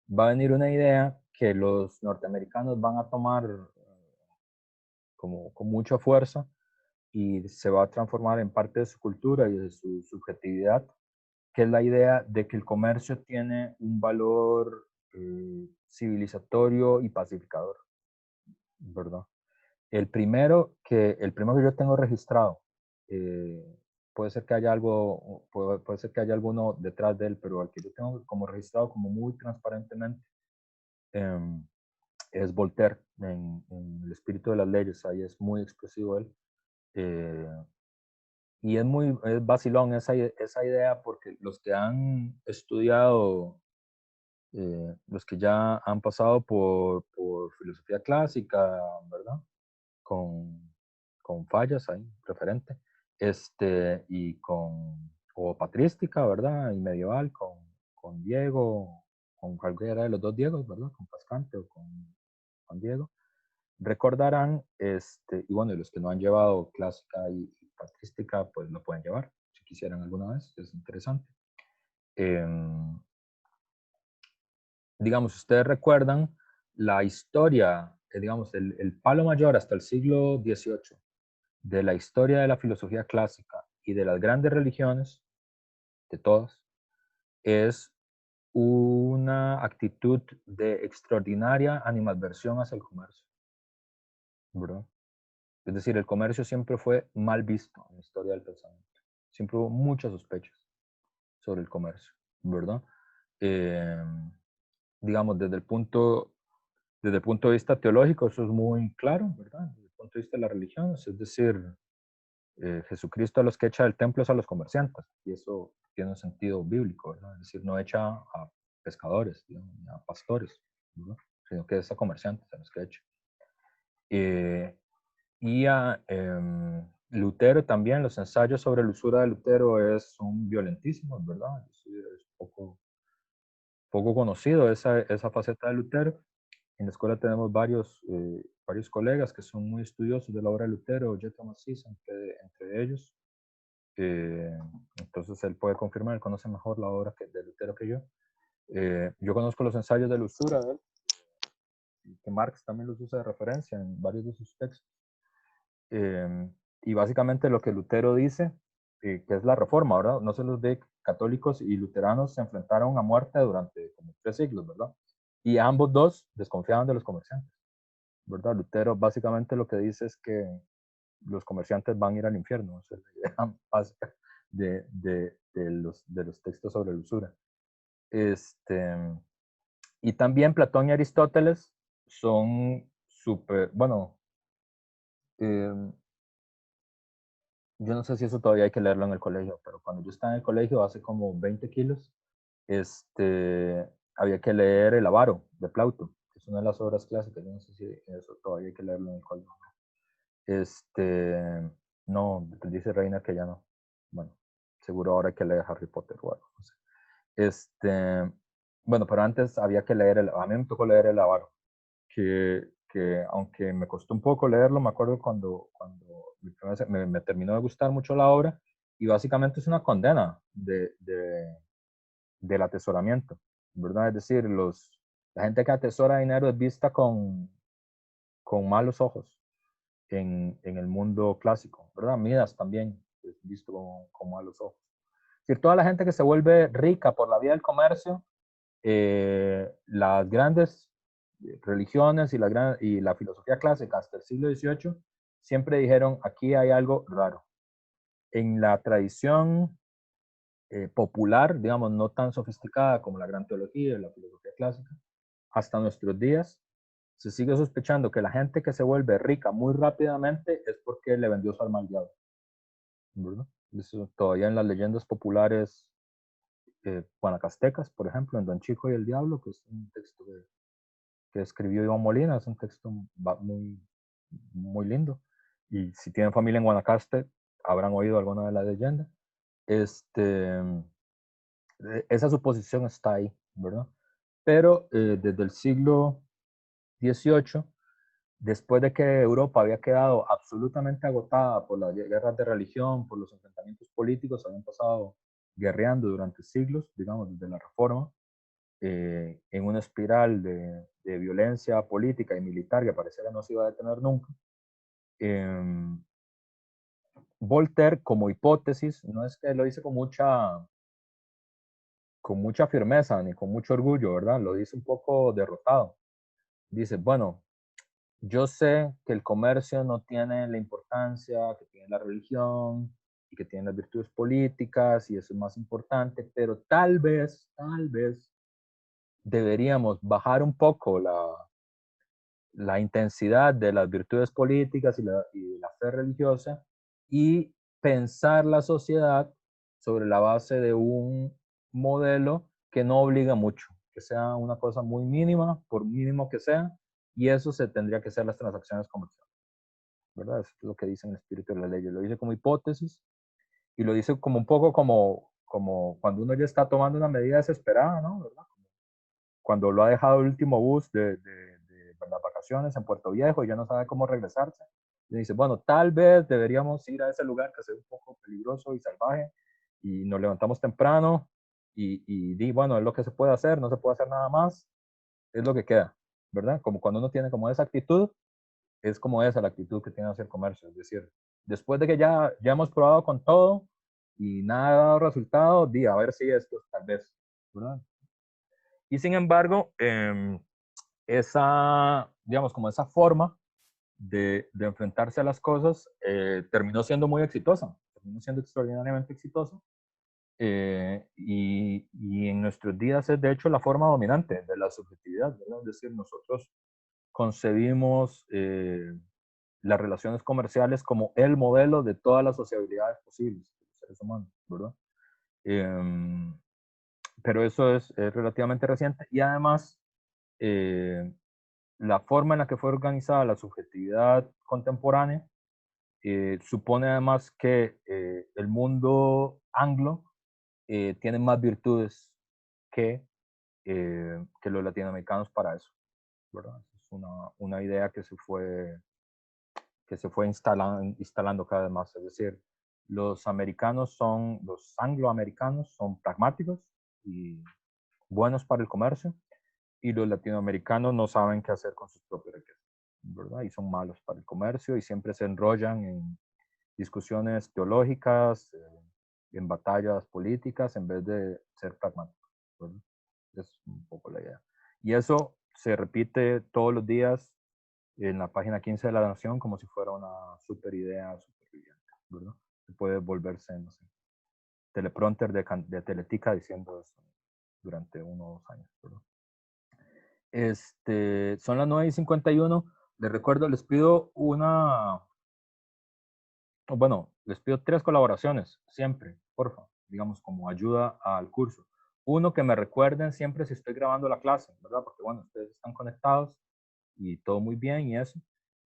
va a venir una idea que los norteamericanos van a tomar como con mucha fuerza y se va a transformar en parte de su cultura y de su subjetividad, que es la idea de que el comercio tiene un valor civilizatorio y pacificador, ¿verdad? El primero que yo tengo registrado, eh, puede ser que haya algo, puede ser que haya alguno detrás de él, pero el que yo tengo como registrado como muy transparentemente, em, es Voltaire en El espíritu de las leyes. Ahí es muy expresivo él. eh, y es vacilón esa idea, porque los que han estudiado, los que ya han pasado por filosofía clásica, ¿verdad? Con, con fallas ahí, referente, o patrística, ¿verdad? Y medieval, con Diego, con cualquiera de los dos Diegos, ¿verdad? Con Pascante o con Diego. Recordarán, y bueno, y los que no han llevado clásica y patrística, pues lo pueden llevar, si quisieran alguna vez, es interesante. Em, digamos, ustedes recuerdan la historia, digamos, el palo mayor hasta el siglo XVIII de la historia de la filosofía clásica y de las grandes religiones, de todas, es una actitud de extraordinaria animadversión hacia el comercio, ¿verdad? Es decir, el comercio siempre fue mal visto en la historia del pensamiento. Siempre hubo muchas sospechas sobre el comercio, ¿verdad? Eh, digamos, desde el punto de vista teológico, eso es muy claro, ¿verdad? Desde el punto de vista de las religiones, es decir, Jesucristo a los que echa del templo es a los comerciantes, y eso tiene un sentido bíblico, ¿verdad? Es decir, no echa a pescadores, digamos, ni a pastores, ¿verdad? Sino que es a comerciantes a los que echa. Eh, y a Lutero también, los ensayos sobre la usura de Lutero son violentísimos, ¿verdad? Es poco conocido esa faceta de Lutero. En la escuela tenemos varios colegas que son muy estudiosos de la obra de Lutero, J. Thomas Cis, entre ellos. Eh, entonces él puede confirmar, él conoce mejor la obra de Lutero que yo. Yo conozco los ensayos de la usura de él, que Marx también los usa de referencia en varios de sus textos. Y básicamente lo que Lutero dice, que es la reforma, ¿verdad? No se los ve, católicos y luteranos se enfrentaron a muerte durante como 3 siglos, ¿verdad? Y ambos dos desconfiaban de los comerciantes, ¿verdad? Lutero básicamente lo que dice es que los comerciantes van a ir al infierno. Esa es la idea básica de los textos sobre la usura. Y también Platón y Aristóteles son súper, bueno, eh, yo no sé si eso todavía hay que leerlo en el colegio, pero cuando yo estaba en el colegio hace como 20 kilos, había que leer El Avaro de Plauto, que es una de las obras clásicas. Yo no sé si eso todavía hay que leerlo en el colegio. No, dice Reina que ya no. Bueno, seguro ahora hay que leer Harry Potter o algo, no sé. Bueno, pero antes había que leer, a mí me tocó leer El Avaro, que aunque me costó un poco leerlo, me acuerdo cuando me terminó de gustar mucho la obra, y básicamente es una condena del atesoramiento, ¿verdad? Es decir, la gente que atesora dinero es vista con malos ojos en el mundo clásico, ¿verdad? Midas también es visto con malos ojos. Es decir, toda la gente que se vuelve rica por la vía del comercio, las grandes religiones y la filosofía clásica hasta el siglo XVIII siempre dijeron, aquí hay algo raro. En la tradición popular, digamos, no tan sofisticada como la gran teología y la filosofía clásica, hasta nuestros días, se sigue sospechando que la gente que se vuelve rica muy rápidamente es porque le vendió su alma al diablo, ¿verdad? Eso todavía en las leyendas populares guanacastecas, por ejemplo, en Don Chico y el Diablo, que es un texto que escribió Iván Molina, es un texto muy, muy lindo. Y si tienen familia en Guanacaste, habrán oído alguna de las leyendas. Esa suposición está ahí, ¿verdad? Pero desde el siglo XVIII, después de que Europa había quedado absolutamente agotada por las guerras de religión, por los enfrentamientos políticos, habían pasado guerreando durante siglos, digamos, desde la Reforma, en una espiral de violencia política y militar que parecía que no se iba a detener nunca. Eh, Voltaire, como hipótesis, no es que lo dice con mucha firmeza ni con mucho orgullo, ¿verdad? Lo dice un poco derrotado. Dice, bueno, yo sé que el comercio no tiene la importancia que tiene la religión y que tiene las virtudes políticas y eso es más importante, pero tal vez deberíamos bajar un poco la intensidad de las virtudes políticas y la fe religiosa y pensar la sociedad sobre la base de un modelo que no obliga mucho, que sea una cosa muy mínima, por mínimo que sea, y eso se tendría que ser las transacciones comerciales, ¿verdad? Eso es lo que dice en el espíritu de la ley. Lo dice como hipótesis y lo dice como un poco como cuando uno ya está tomando una medida desesperada, ¿no? ¿Verdad? Cuando lo ha dejado el último bus de las vacaciones en Puerto Viejo y ya no sabe cómo regresarse. Y dice, bueno, tal vez deberíamos ir a ese lugar que es un poco peligroso y salvaje y nos levantamos temprano y bueno, es lo que se puede hacer, no se puede hacer nada más, es lo que queda, ¿verdad? Como cuando uno tiene como esa actitud, es como esa la actitud que tiene hacia el comercio, es decir, después de que ya hemos probado con todo y nada ha dado resultado, di, a ver si esto tal vez, ¿verdad? Y sin embargo, digamos, como esa forma de enfrentarse a las cosas terminó siendo muy exitosa, terminó siendo extraordinariamente exitosa. Y en nuestros días es de hecho la forma dominante de la subjetividad, ¿verdad? Es decir, nosotros concebimos las relaciones comerciales como el modelo de todas las sociabilidades posibles de los seres humanos, ¿verdad? Eh, pero eso es relativamente reciente y además eh, la forma en la que fue organizada la subjetividad contemporánea supone además que el mundo anglo tiene más virtudes que, que los latinoamericanos para eso, ¿verdad? Es una idea que se fue instalando cada vez más. Es decir, los angloamericanos son pragmáticos y buenos para el comercio, y los latinoamericanos no saben qué hacer con sus propios riquezas, ¿verdad? Y son malos para el comercio y siempre se enrollan en discusiones teológicas, en batallas políticas, en vez de ser pragmáticos, ¿verdad? Es un poco la idea. Y eso se repite todos los días en la página 15 de La Nación como si fuera una super idea superviviente, ¿verdad? Se puede volverse, no sé, teleprompter de Teletica diciendo eso durante uno o dos años, ¿verdad? Son las 9:51. Les recuerdo, les pido les pido 3 colaboraciones, siempre, porfa, digamos, como ayuda al curso. Uno, que me recuerden siempre si estoy grabando la clase, ¿verdad? Porque, bueno, ustedes están conectados y todo muy bien y eso,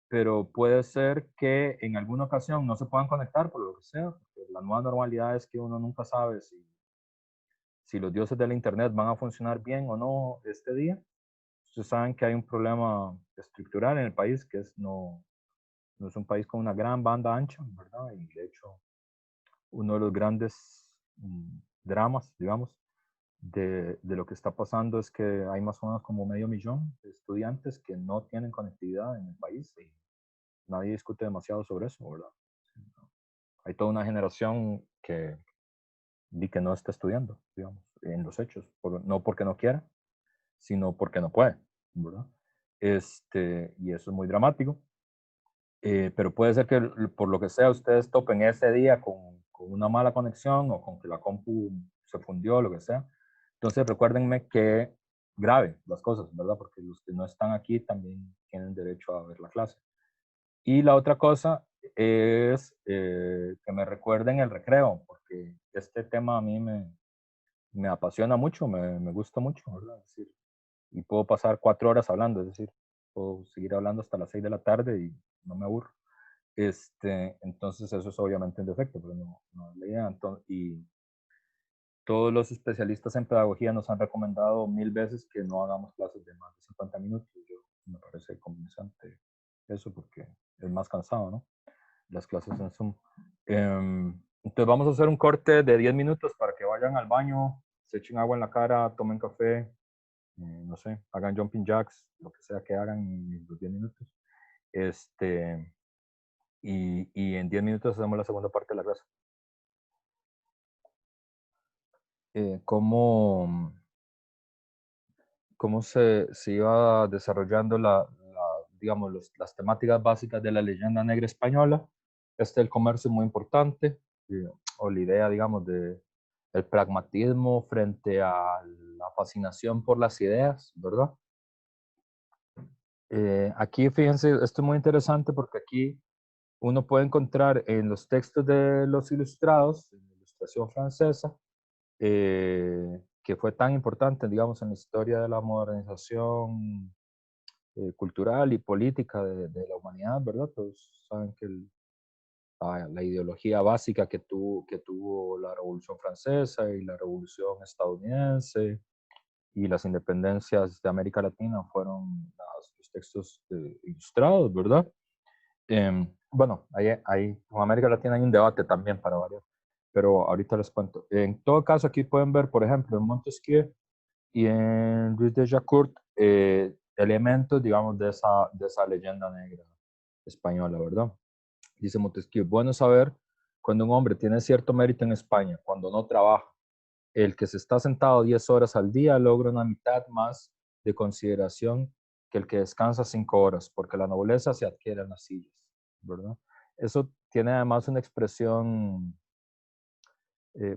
pero puede ser que en alguna ocasión no se puedan conectar por lo que sea, porque la nueva normalidad es que uno nunca sabe si los dioses de la internet van a funcionar bien o no este día. Ustedes saben que hay un problema estructural en el país, que es no es un país con una gran banda ancha, ¿verdad? Y de hecho, uno de los grandes dramas, digamos, de lo que está pasando es que hay más o menos como medio millón de estudiantes que no tienen conectividad en el país y nadie discute demasiado sobre eso, ¿verdad? Hay toda una generación que no está estudiando, digamos, en los hechos, no porque no quiera, sino porque no puede, ¿verdad? Y eso es muy dramático. Pero puede ser que por lo que sea ustedes topen ese día con una mala conexión o con que la compu se fundió, lo que sea. Entonces recuérdenme que grave las cosas, ¿verdad? Porque los que no están aquí también tienen derecho a ver la clase. Y la otra cosa es que me recuerden el recreo, porque este tema a mí me apasiona mucho, me gusta mucho, ¿verdad? Es decir, y puedo pasar 4 horas hablando, es decir, puedo seguir hablando hasta las 6 de la tarde y no me aburro. Entonces eso es obviamente un defecto, pero no es la idea. Y todos los especialistas en pedagogía nos han recomendado 1000 veces que no hagamos clases de más de 50 minutos. Yo me parece convincente eso porque es más cansado, ¿no? Las clases en Zoom. Entonces vamos a hacer un corte de 10 minutos para que vayan al baño, se echen agua en la cara, tomen café, no sé, hagan jumping jacks, lo que sea que hagan en los 10 minutos. Y en 10 minutos hacemos la segunda parte de la clase. ¿Cómo, cómo se iba desarrollando digamos, las temáticas básicas de la leyenda negra española? El comercio es muy importante, o la idea, digamos, de el pragmatismo frente a la fascinación por las ideas, ¿verdad? Aquí, fíjense, esto es muy interesante porque aquí uno puede encontrar en los textos de los ilustrados, en la ilustración francesa, que fue tan importante, digamos, en la historia de la modernización cultural y política de la humanidad, ¿verdad? Todos saben que la ideología básica que tuvo la Revolución Francesa y la Revolución estadounidense y las independencias de América Latina fueron los textos ilustrados, ¿verdad? Bueno, con América Latina hay un debate también para variar, pero ahorita les cuento. En todo caso, aquí pueden ver, por ejemplo, en Montesquieu y en Ruiz de Jacourt, elementos, digamos, de esa leyenda negra española, ¿verdad? Dice Montesquieu, bueno saber cuando un hombre tiene cierto mérito en España, cuando no trabaja. El que se está sentado 10 horas al día logra una mitad más de consideración que el que descansa 5 horas, porque la nobleza se adquiere en las sillas, ¿verdad? Eso tiene además una expresión,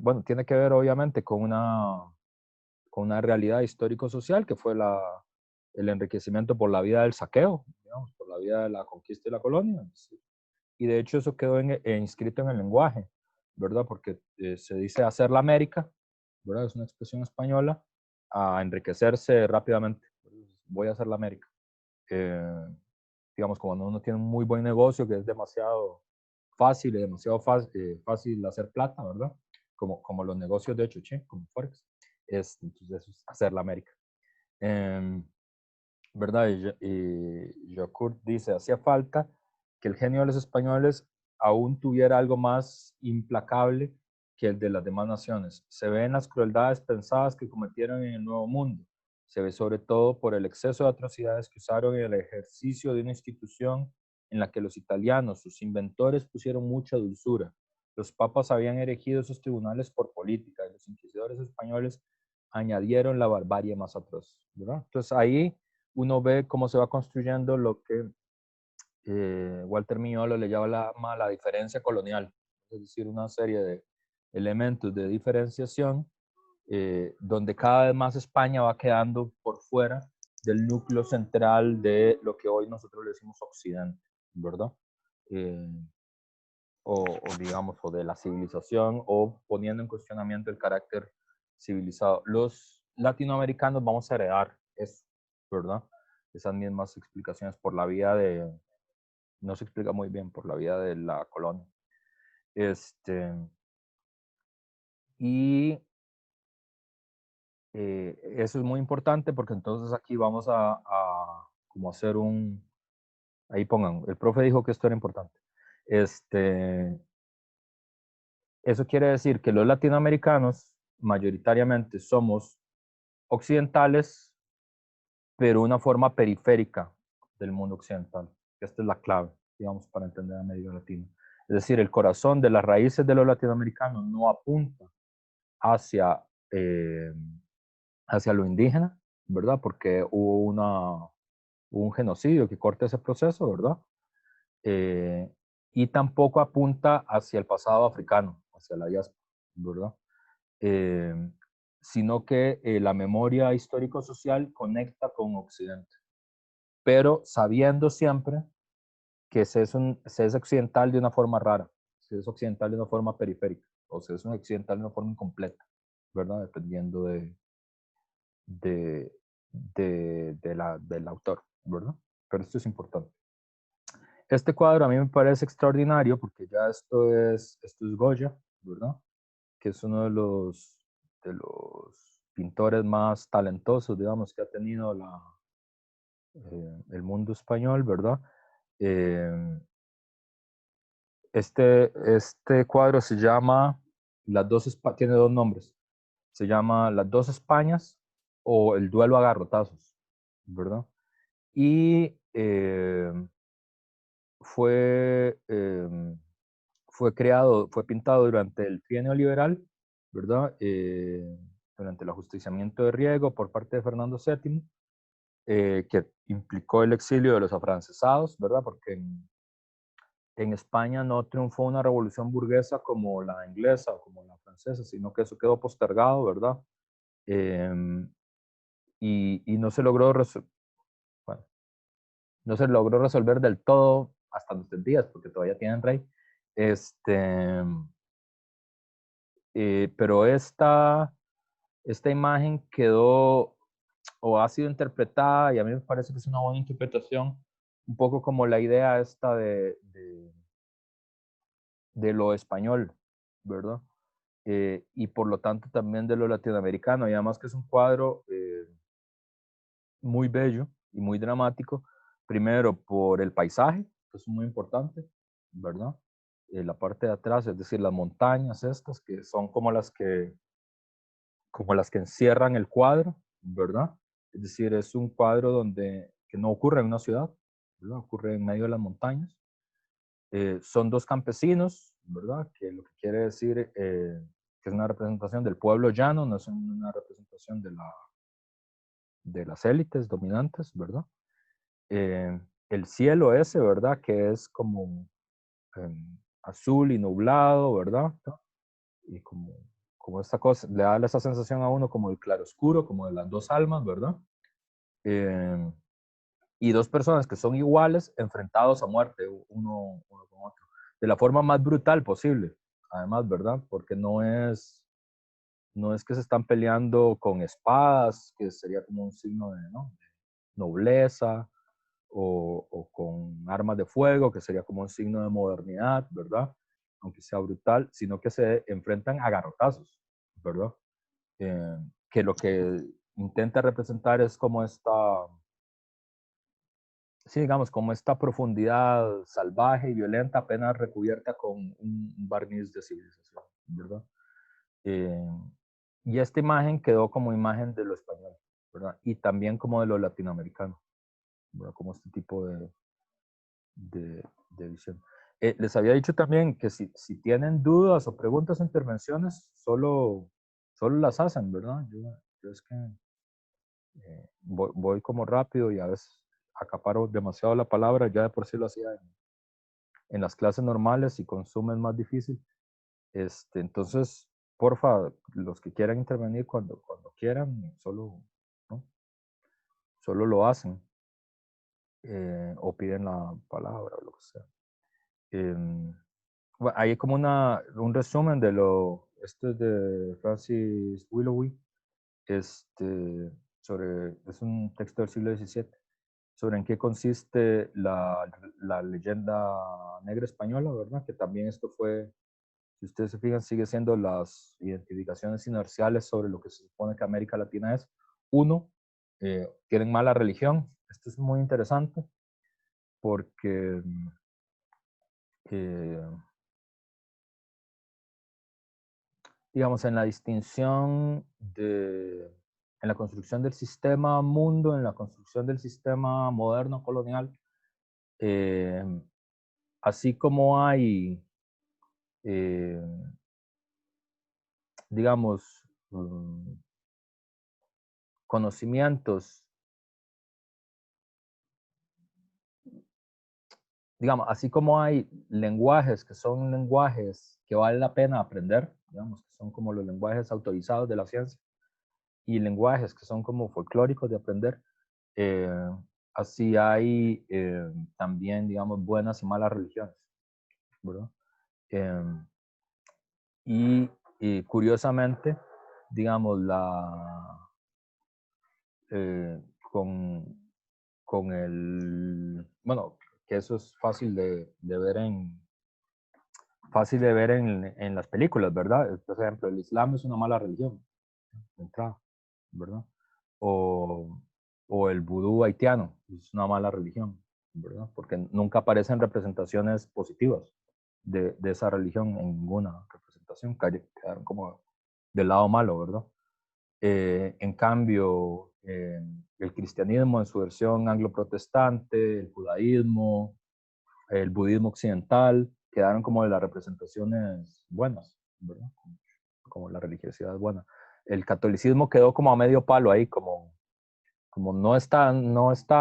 bueno, tiene que ver obviamente con una realidad histórico-social que fue el enriquecimiento por la vida del saqueo, digamos, por la vida de la conquista y la colonia. Y de hecho eso quedó inscrito en el lenguaje, ¿verdad? Porque se dice hacer la América, ¿verdad? Es una expresión española, a enriquecerse rápidamente. Voy a hacer la América. Eh, digamos, cuando uno tiene un muy buen negocio que es demasiado fácil y demasiado fácil hacer plata, ¿verdad? Como los negocios de hecho, como Forex. Entonces eso es hacer la América. Eh, ¿Verdad? Y Jocurt dice, hacía falta que el genio de los españoles aún tuviera algo más implacable que el de las demás naciones. Se ven las crueldades pensadas que cometieron en el Nuevo Mundo. Se ve sobre todo por el exceso de atrocidades que usaron en el ejercicio de una institución en la que los italianos, sus inventores, pusieron mucha dulzura. Los papas habían erigido esos tribunales por política y los inquisidores españoles añadieron la barbarie más atroz, ¿verdad? Entonces ahí uno ve cómo se va construyendo lo que Walter Mignolo le llama la diferencia colonial, es decir, una serie de elementos de diferenciación donde cada vez más España va quedando por fuera del núcleo central de lo que hoy nosotros le decimos Occidente, ¿verdad? Eh, o digamos, o de la civilización, o poniendo en cuestionamiento el carácter civilizado. Los latinoamericanos vamos a heredar eso, ¿verdad? Esas mismas explicaciones por la vía no se explica muy bien, por la vía de la colonia. Y eso es muy importante porque entonces aquí vamos como hacer ahí pongan, el profe dijo que esto era importante. Eso quiere decir que los latinoamericanos mayoritariamente somos occidentales, pero una forma periférica del mundo occidental. Esta es la clave, digamos, para entender a América Latina. Es decir, el corazón de las raíces de los latinoamericanos no apunta hacia, eh, hacia lo indígena, ¿verdad? Porque hubo un genocidio que corta ese proceso, ¿verdad? Eh, y tampoco apunta hacia el pasado africano, hacia la diáspora, ¿verdad? sino que la memoria histórico-social conecta con Occidente, pero sabiendo siempre que se es occidental de una forma rara, se es occidental de una forma periférica, o se es un occidental de una forma incompleta, ¿verdad? Dependiendo de, del autor, ¿verdad? Pero esto es importante. Este cuadro a mí me parece extraordinario porque ya esto es Goya, ¿verdad? Que es uno de los pintores más talentosos, digamos, que ha tenido el mundo español, ¿verdad? Eh, este cuadro se llama, tiene dos nombres, se llama Las dos Españas o El duelo a garrotazos, ¿verdad? Y fue, fue pintado durante el trienio liberal, ¿verdad? Durante el ajusticiamiento de Riego por parte de Fernando VII, que implicó el exilio de los afrancesados, ¿verdad? Porque en España no triunfó una revolución burguesa como la inglesa o como la francesa, sino que eso quedó postergado, ¿verdad? Eh, y no se logró bueno, no se logró resolver del todo hasta nuestros días, porque todavía tienen rey. Este, pero esta imagen quedó o ha sido interpretada, y a mí me parece que es una buena interpretación, un poco como la idea esta de lo español, ¿verdad? Y por lo tanto también de lo latinoamericano, y además que es un cuadro muy bello y muy dramático, primero por el paisaje, que es muy importante, ¿verdad? La parte de atrás, es decir, las montañas estas, que son como las que encierran el cuadro, ¿verdad? Es decir, es un cuadro que no ocurre en una ciudad, ¿verdad? Ocurre en medio de las montañas. Son dos campesinos, ¿verdad? Que lo que quiere decir que es una representación del pueblo llano, no es una representación de las élites dominantes, ¿verdad? El cielo ese, ¿verdad? Que es como azul y nublado, ¿verdad? Y como esta cosa, le da esa sensación a uno como el claroscuro, como de las dos almas, ¿verdad? Eh, y dos personas que son iguales, enfrentados a muerte, uno con otro, de la forma más brutal posible, además, ¿verdad? Porque no es que se están peleando con espadas, que sería como un signo de, ¿no?, de nobleza, o con armas de fuego, que sería como un signo de modernidad, ¿verdad? Aunque sea brutal, sino que se enfrentan a garrotazos, ¿verdad? Que lo que intenta representar es como sí, digamos, como esta profundidad salvaje y violenta apenas recubierta con un barniz de civilización, ¿verdad? Eh, y esta imagen quedó como imagen de lo español, ¿verdad? Y también como de lo latinoamericano, ¿verdad? Como este tipo de visión. Les había dicho también que si tienen dudas o preguntas o intervenciones, solo las hacen, ¿verdad? Yo es que voy como rápido y a veces acaparo demasiado la palabra, ya de por sí lo hacía en las clases normales y con Zoom es más difícil. Entonces, porfa, los que quieran intervenir cuando quieran, ¿no?, solo lo hacen o piden la palabra o lo que sea. Bueno, hay como un resumen esto es de Francis Willoughby, este, es un texto del siglo XVII, sobre en qué consiste la leyenda negra española, ¿verdad? Que también esto fue, si ustedes se fijan, sigue siendo las identificaciones inerciales sobre lo que se supone que América Latina es. Uno, tienen mala religión. Esto es muy interesante porque eh, digamos, en la distinción en la construcción del sistema mundo, en la construcción del sistema moderno colonial, eh, así como hay, eh, digamos, conocimientos, digamos, así como hay lenguajes que son lenguajes que vale la pena aprender, digamos, que son como los lenguajes autorizados de la ciencia, y lenguajes que son como folclóricos de aprender, así hay también, digamos, buenas y malas religiones, ¿verdad? Em, y curiosamente, digamos, eh, con, con el, bueno, que eso es fácil de ver en las películas, ¿verdad? Por ejemplo, el Islam es una mala religión, de entrada, ¿verdad? O, o el vudú haitiano es una mala religión, ¿verdad? Porque nunca aparecen representaciones positivas de esa religión en ninguna representación, quedaron como del lado malo, ¿verdad? En cambio, el cristianismo en su versión anglo-protestante, el judaísmo, el budismo occidental, quedaron como de las representaciones buenas, ¿verdad? Como la religiosidad buena. El catolicismo quedó como a medio palo ahí, como no está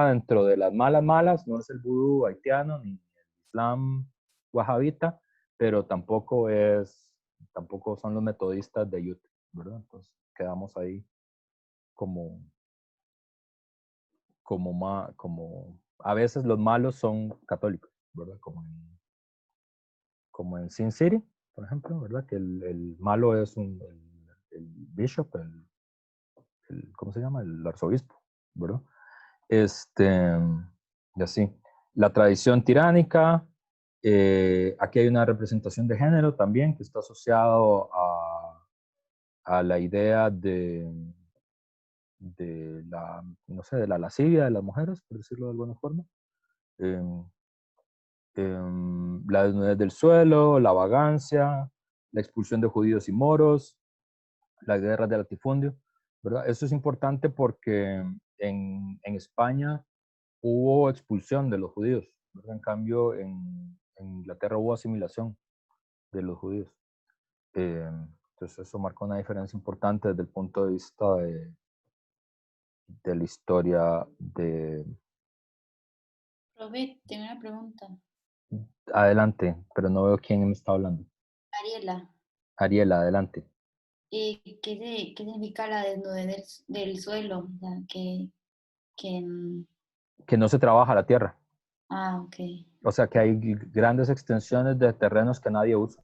dentro de las malas, no es el vudú haitiano ni el islam wahabita, pero tampoco son los metodistas de Utah, ¿verdad? Entonces quedamos ahí como, como a veces los malos son católicos, ¿verdad? Como en Sin City, por ejemplo, ¿verdad? Que el malo es el bishop, ¿cómo se llama? El arzobispo, ¿verdad? Este, y así. La tradición tiránica, aquí hay una representación de género también que está asociado a la idea de la, no sé, de la lascivia de las mujeres, por decirlo de alguna forma. Eh, la desnudez del suelo, la vagancia, la expulsión de judíos y moros, la guerra del latifundio, ¿verdad? Eso es importante porque en España hubo expulsión de los judíos, ¿verdad? En cambio, en Inglaterra hubo asimilación de los judíos. Entonces eso marcó una diferencia importante desde el punto de vista de la historia de... Robert, tengo una pregunta. Adelante, pero no veo quién me está hablando. Ariela, Ariela, adelante. ¿qué significa la desnudez del suelo? O sea, que, Que no se trabaja la tierra. ok. O sea, que hay grandes extensiones de terrenos que nadie usa.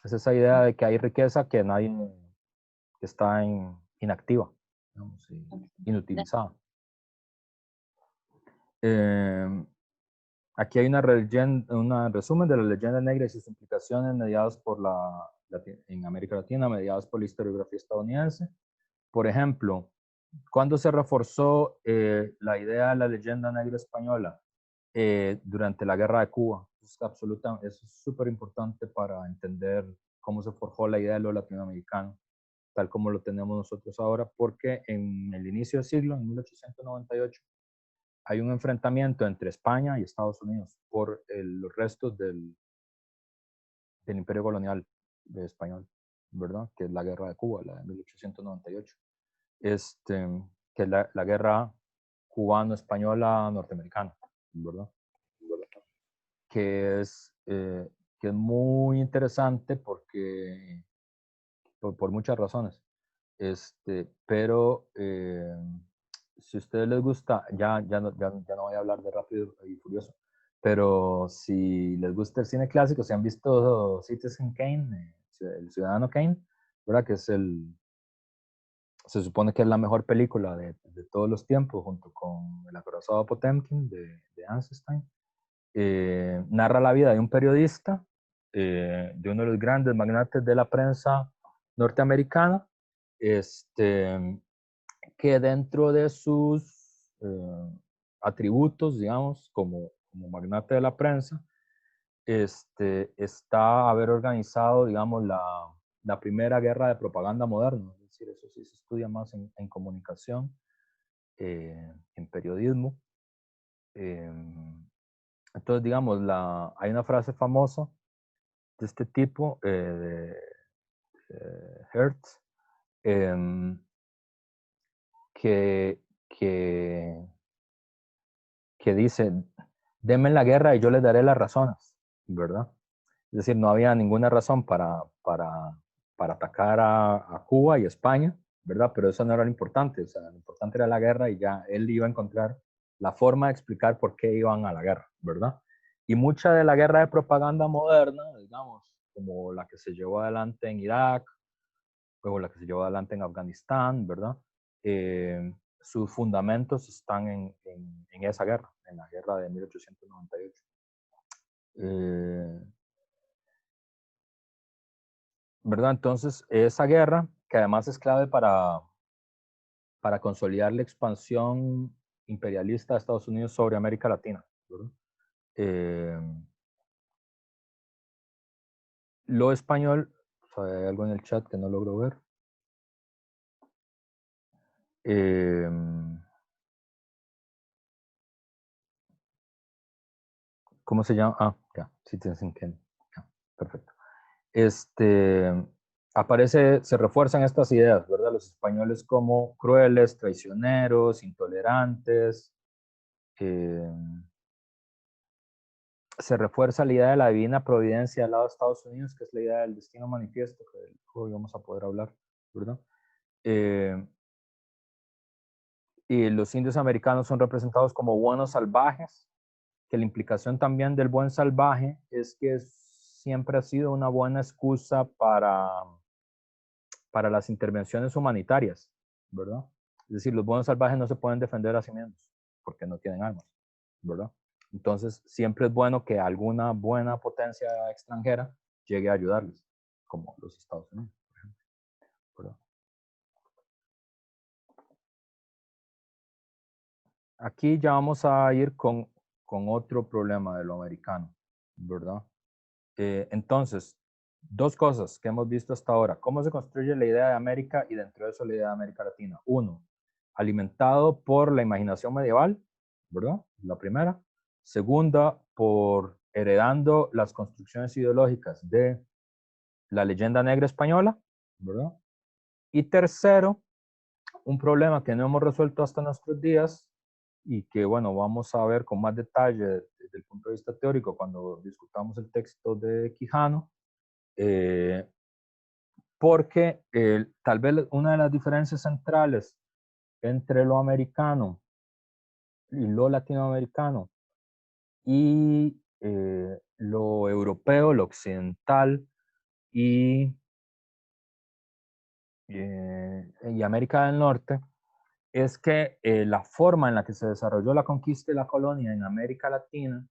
Es esa idea de que hay riqueza que nadie, que está inactiva, digamos, inutilizada. Aquí hay un resumen de la leyenda negra y sus implicaciones mediadas por en América Latina, mediadas por la historiografía estadounidense. Por ejemplo, ¿cuándo se reforzó la idea de la leyenda negra española? Durante la guerra de Cuba. Eso es súper importante para entender cómo se forjó la idea de lo latinoamericano, tal como lo tenemos nosotros ahora, porque en el inicio del siglo, en 1898, hay un enfrentamiento entre España y Estados Unidos por los restos del imperio colonial español, ¿verdad? Que es la guerra de Cuba, la de 1898. Que es la guerra cubano-española norteamericana, ¿verdad? Que es, eh, que es muy interesante porque, por muchas razones. Pero si a ustedes les gusta, ya no voy a hablar de Rápido y Furioso, pero si les gusta el cine clásico, si han visto Citizen Kane, el Ciudadano Kane, ¿verdad? Se supone que es la mejor película de todos los tiempos, junto con El acorazado Potemkin de Eisenstein. Narra la vida de un periodista, de uno de los grandes magnates de la prensa norteamericana, que dentro de sus atributos, digamos, como magnate de la prensa, está haber organizado, digamos, la primera guerra de propaganda moderna. Es decir, eso sí se estudia más en comunicación, en periodismo. Entonces, digamos, hay una frase famosa de este tipo, de Hertz, que, que, que dice, denme la guerra y yo les daré las razones, ¿verdad? Es decir, no había ninguna razón para atacar a Cuba y España, ¿verdad? Pero eso no era lo importante, o sea, lo importante era la guerra y ya él iba a encontrar la forma de explicar por qué iban a la guerra, ¿verdad? Y mucha de la guerra de propaganda moderna, digamos, como la que se llevó adelante en Irak, o la que se llevó adelante en Afganistán, ¿verdad? Sus fundamentos están en esa guerra, en la guerra de 1898. ¿Verdad? Entonces, esa guerra, que además es clave para consolidar la expansión imperialista de Estados Unidos sobre América Latina, ¿verdad? Lo español, o sea, hay algo en el chat que no logro ver. ¿Cómo se llama? Ah, ya, Citizen Kane. Ya, perfecto. Aparece, se refuerzan estas ideas, ¿verdad? Los españoles como crueles, traicioneros, intolerantes. Se refuerza la idea de la divina providencia al lado de Estados Unidos, que es la idea del destino manifiesto, que hoy vamos a poder hablar, ¿verdad? Y los indios americanos son representados como buenos salvajes, que la implicación también del buen salvaje es que siempre ha sido una buena excusa para las intervenciones humanitarias, ¿verdad? Es decir, los buenos salvajes no se pueden defender a sí mismos porque no tienen armas, ¿verdad? Entonces, siempre es bueno que alguna buena potencia extranjera llegue a ayudarles, como los Estados Unidos, por ejemplo, ¿verdad? Aquí ya vamos a ir con otro problema de lo americano, ¿verdad? Entonces, dos cosas que hemos visto hasta ahora. ¿Cómo se construye la idea de América y dentro de eso la idea de América Latina? Uno, alimentado por la imaginación medieval, ¿verdad? La primera. Segunda, por heredando las construcciones ideológicas de la leyenda negra española, ¿verdad? Y tercero, un problema que no hemos resuelto hasta nuestros días y que, bueno, vamos a ver con más detalle desde el punto de vista teórico cuando discutamos el texto de Quijano, porque tal vez una de las diferencias centrales entre lo americano y lo latinoamericano y lo europeo, lo occidental y América del Norte, es que la forma en la que se desarrolló la conquista y la colonia en América Latina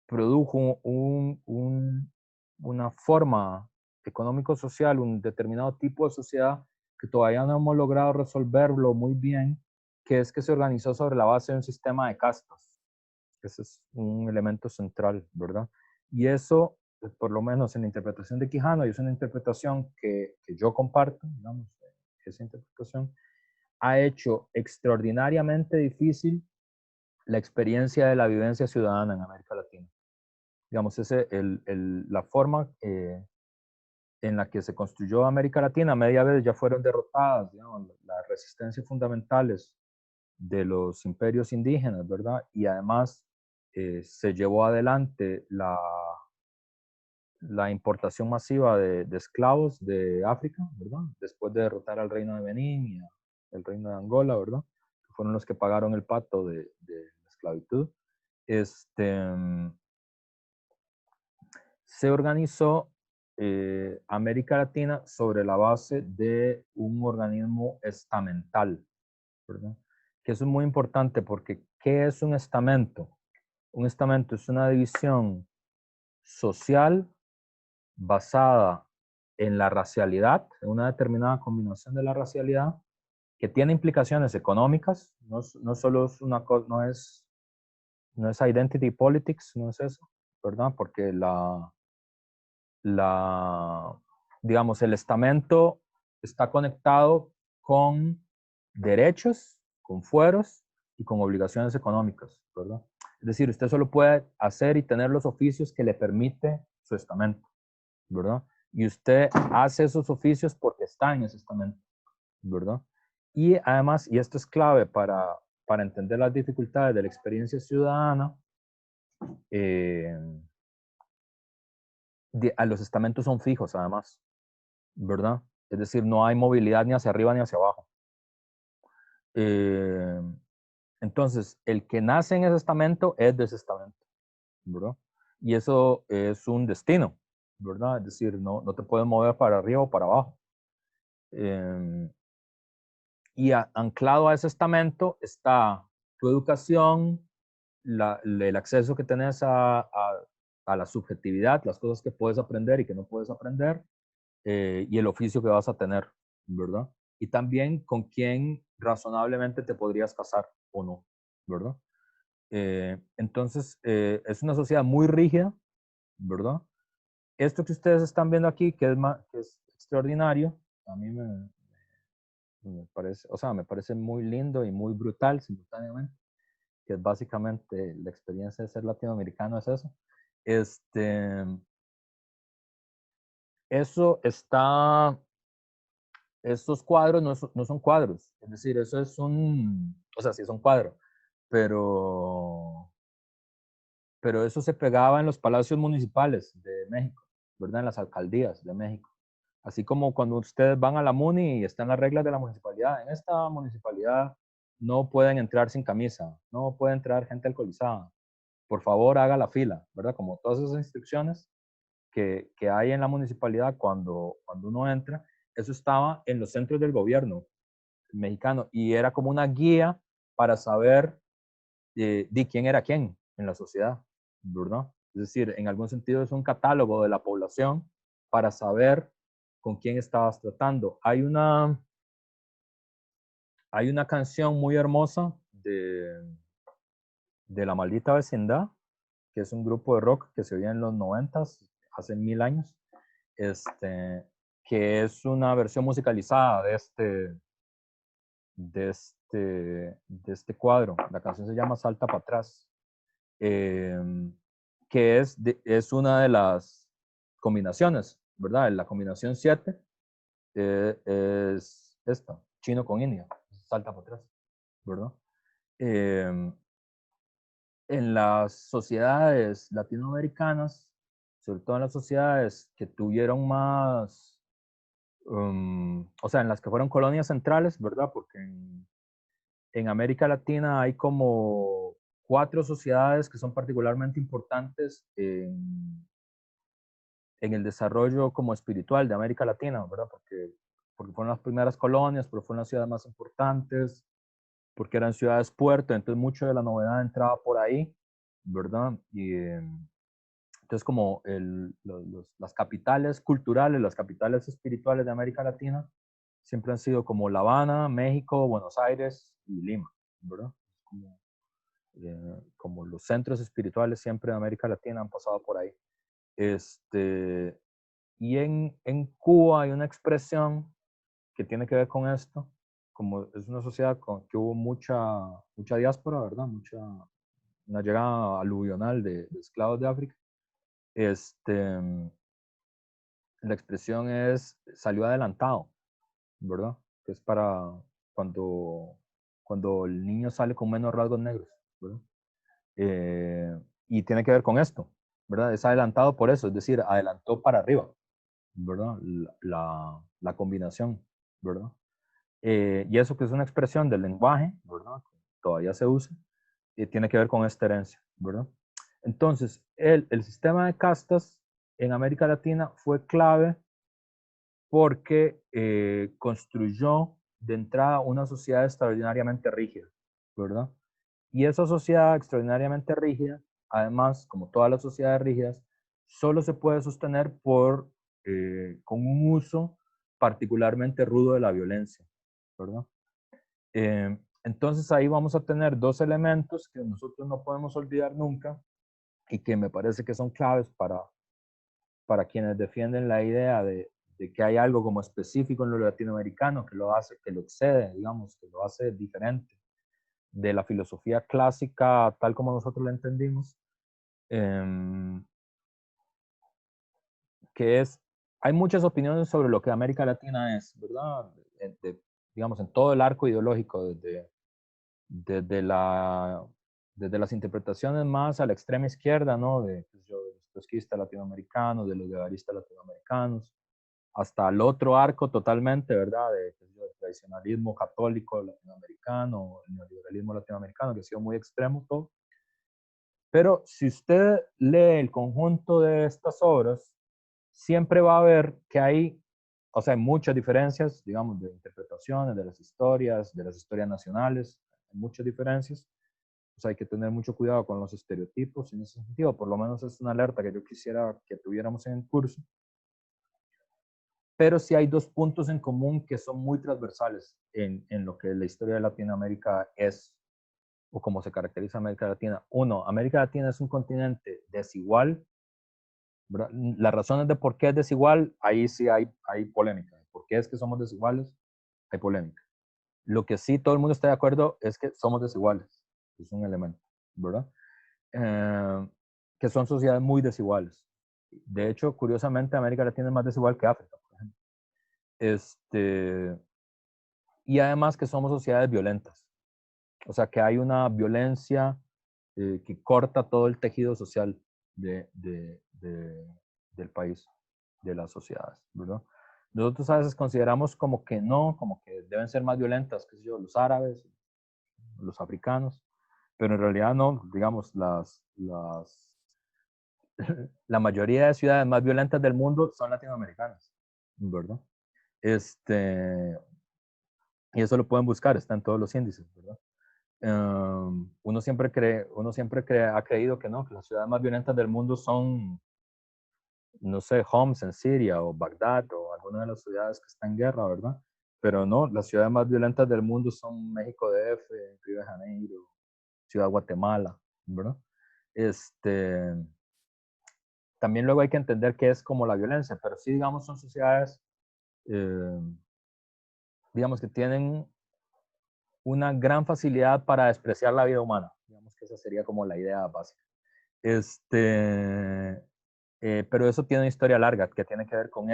produjo una forma económico-social, un determinado tipo de sociedad que todavía no hemos logrado resolverlo muy bien, que es que se organizó sobre la base de un sistema de castas. Ese es un elemento central, ¿verdad? Y eso, por lo menos en la interpretación de Quijano, y es una interpretación que yo comparto, digamos, esa interpretación, ha hecho extraordinariamente difícil la experiencia de la vivencia ciudadana en América Latina. Digamos, la forma en la que se construyó América Latina, media vez ya fueron derrotadas, digamos, las resistencias fundamentales de los imperios indígenas, ¿verdad? Y además se llevó adelante la importación masiva de esclavos de África, ¿verdad? Después de derrotar al reino de Benín y al reino de Angola, ¿verdad? Que fueron los que pagaron el pato de la esclavitud. Se organizó América Latina sobre la base de un organismo estamental, ¿verdad? Que eso es muy importante porque ¿qué es un estamento? Un estamento es una división social basada en la racialidad, en una determinada combinación de la racialidad, que tiene implicaciones económicas, no solo es una cosa, no es identity politics, no es eso, ¿verdad? Porque digamos, el estamento está conectado con derechos, con fueros y con obligaciones económicas, ¿verdad? Es decir, usted solo puede hacer y tener los oficios que le permite su estamento, ¿verdad? Y usted hace esos oficios porque está en ese estamento, ¿verdad? Y además, y esto es clave para entender las dificultades de la experiencia ciudadana, a los estamentos son fijos además, ¿verdad? Es decir, no hay movilidad ni hacia arriba ni hacia abajo. Entonces, el que nace en ese estamento es de ese estamento, ¿verdad? Y eso es un destino, ¿verdad? Es decir, no te puedes mover para arriba o para abajo. Y anclado a ese estamento está tu educación, el acceso que tenés a la subjetividad, las cosas que puedes aprender y que no puedes aprender, y el oficio que vas a tener, ¿verdad? Y también con quién razonablemente te podrías casar o no, ¿verdad? Entonces, es una sociedad muy rígida, ¿verdad? Esto que ustedes están viendo aquí, que es extraordinario, a mí me parece, o sea, me parece muy lindo y muy brutal simultáneamente, que es básicamente la experiencia de ser latinoamericano, es eso. Este, eso está, estos cuadros no son cuadros, es decir, eso es o sea, sí son cuadros, pero, pero eso se pegaba en los palacios municipales de México, ¿verdad? En las alcaldías de México. Así como cuando ustedes van a la MUNI y están las reglas de la municipalidad. En esta municipalidad no pueden entrar sin camisa, no puede entrar gente alcoholizada. Por favor, haga la fila, ¿verdad? Como todas esas instrucciones que hay en la municipalidad cuando uno entra, eso estaba en los centros del gobierno mexicano y era como una guía para saber de quién era quién en la sociedad, ¿verdad? Es decir, en algún sentido es un catálogo de la población para saber con quién estabas tratando. Hay una canción muy hermosa de La Maldita Vecindad, que es un grupo de rock que se oía en los 90s, hace 1000 años, que es una versión musicalizada de este cuadro. La canción se llama Salta para atrás, que es una de las combinaciones, ¿verdad? La combinación 7 es esta, chino con india, salta para atrás, ¿verdad? Eh, en las sociedades latinoamericanas, sobre todo en las sociedades que tuvieron más, o sea, en las que fueron colonias centrales, ¿verdad? Porque en América Latina hay como 4 sociedades que son particularmente importantes en el desarrollo como espiritual de América Latina, ¿verdad? Porque fueron las primeras colonias, pero fueron las ciudades más importantes, porque eran ciudades puerto, entonces mucho de la novedad entraba por ahí, ¿verdad? Y entonces como las capitales culturales, las capitales espirituales de América Latina, siempre han sido como La Habana, México, Buenos Aires y Lima, ¿verdad? Como los centros espirituales siempre de América Latina han pasado por ahí. Y en Cuba hay una expresión que tiene que ver con esto, como es una sociedad que hubo mucha diáspora, ¿verdad? Una llegada aluvional de esclavos de África. La expresión es salió adelantado, ¿verdad? Que es para cuando, cuando el niño sale con menos rasgos negros, ¿verdad? Y tiene que ver con esto, ¿verdad? Es adelantado por eso, es decir, adelantó para arriba, ¿verdad? La combinación, ¿verdad? Y eso que es una expresión del lenguaje, ¿verdad? Todavía se usa, y tiene que ver con esta herencia, ¿verdad? Entonces, el sistema de castas en América Latina fue clave porque construyó de entrada una sociedad extraordinariamente rígida, ¿verdad? Y esa sociedad extraordinariamente rígida, además, como todas las sociedades rígidas, solo se puede sostener con un uso particularmente rudo de la violencia, ¿verdad? Entonces ahí vamos a tener 2 elementos que nosotros no podemos olvidar nunca y que me parece que son claves para quienes defienden la idea de que hay algo como específico en lo latinoamericano que lo hace, que lo excede, digamos, que lo hace diferente de la filosofía clásica tal como nosotros la entendimos, que hay muchas opiniones sobre lo que América Latina es, ¿verdad? Digamos, en todo el arco ideológico, desde, la, desde las interpretaciones más a la extrema izquierda, ¿no? De los trotskistas latinoamericanos, de los guevaristas latinoamericanos, hasta el otro arco totalmente, ¿verdad? De tradicionalismo católico latinoamericano, el neoliberalismo latinoamericano, que ha sido muy extremo todo. Pero si usted lee el conjunto de estas obras, siempre va a ver que hay, o sea, muchas diferencias, digamos, de interpretaciones de las historias nacionales, hay muchas diferencias. Pues hay que tener mucho cuidado con los estereotipos en ese sentido, por lo menos es una alerta que yo quisiera que tuviéramos en el curso. Pero sí hay dos puntos en común que son muy transversales en lo que la historia de Latinoamérica es, o cómo se caracteriza América Latina. Uno, América Latina es un continente desigual, ¿verdad? Las razones de por qué es desigual, ahí sí hay polémica. ¿Por qué es que somos desiguales? Hay polémica. Lo que sí todo el mundo está de acuerdo es que somos desiguales, es un elemento, ¿verdad? Que son sociedades muy desiguales. De hecho, curiosamente, América Latina es más desigual que África, por ejemplo. Y además que somos sociedades violentas. O sea, que hay una violencia que corta todo el tejido social del país, de las sociedades, ¿verdad? Nosotros a veces consideramos como que no, como que deben ser más violentas, qué sé yo, los árabes, los africanos, pero en realidad no, digamos, la mayoría de ciudades más violentas del mundo son latinoamericanas, ¿verdad? Y eso lo pueden buscar, está en todos los índices, ¿verdad? Uno siempre ha creído que no, que las ciudades más violentas del mundo son, no sé, Homs en Siria o Bagdad o alguna de las ciudades que están en guerra, ¿verdad? Pero no, las ciudades más violentas del mundo son México DF, Río de Janeiro, Ciudad Guatemala, ¿verdad? También luego hay que entender qué es como la violencia, pero sí, digamos, son sociedades, digamos, que tienen una gran facilidad para despreciar la vida humana. Digamos que esa sería como la idea básica. Pero eso tiene una historia larga que tiene que ver con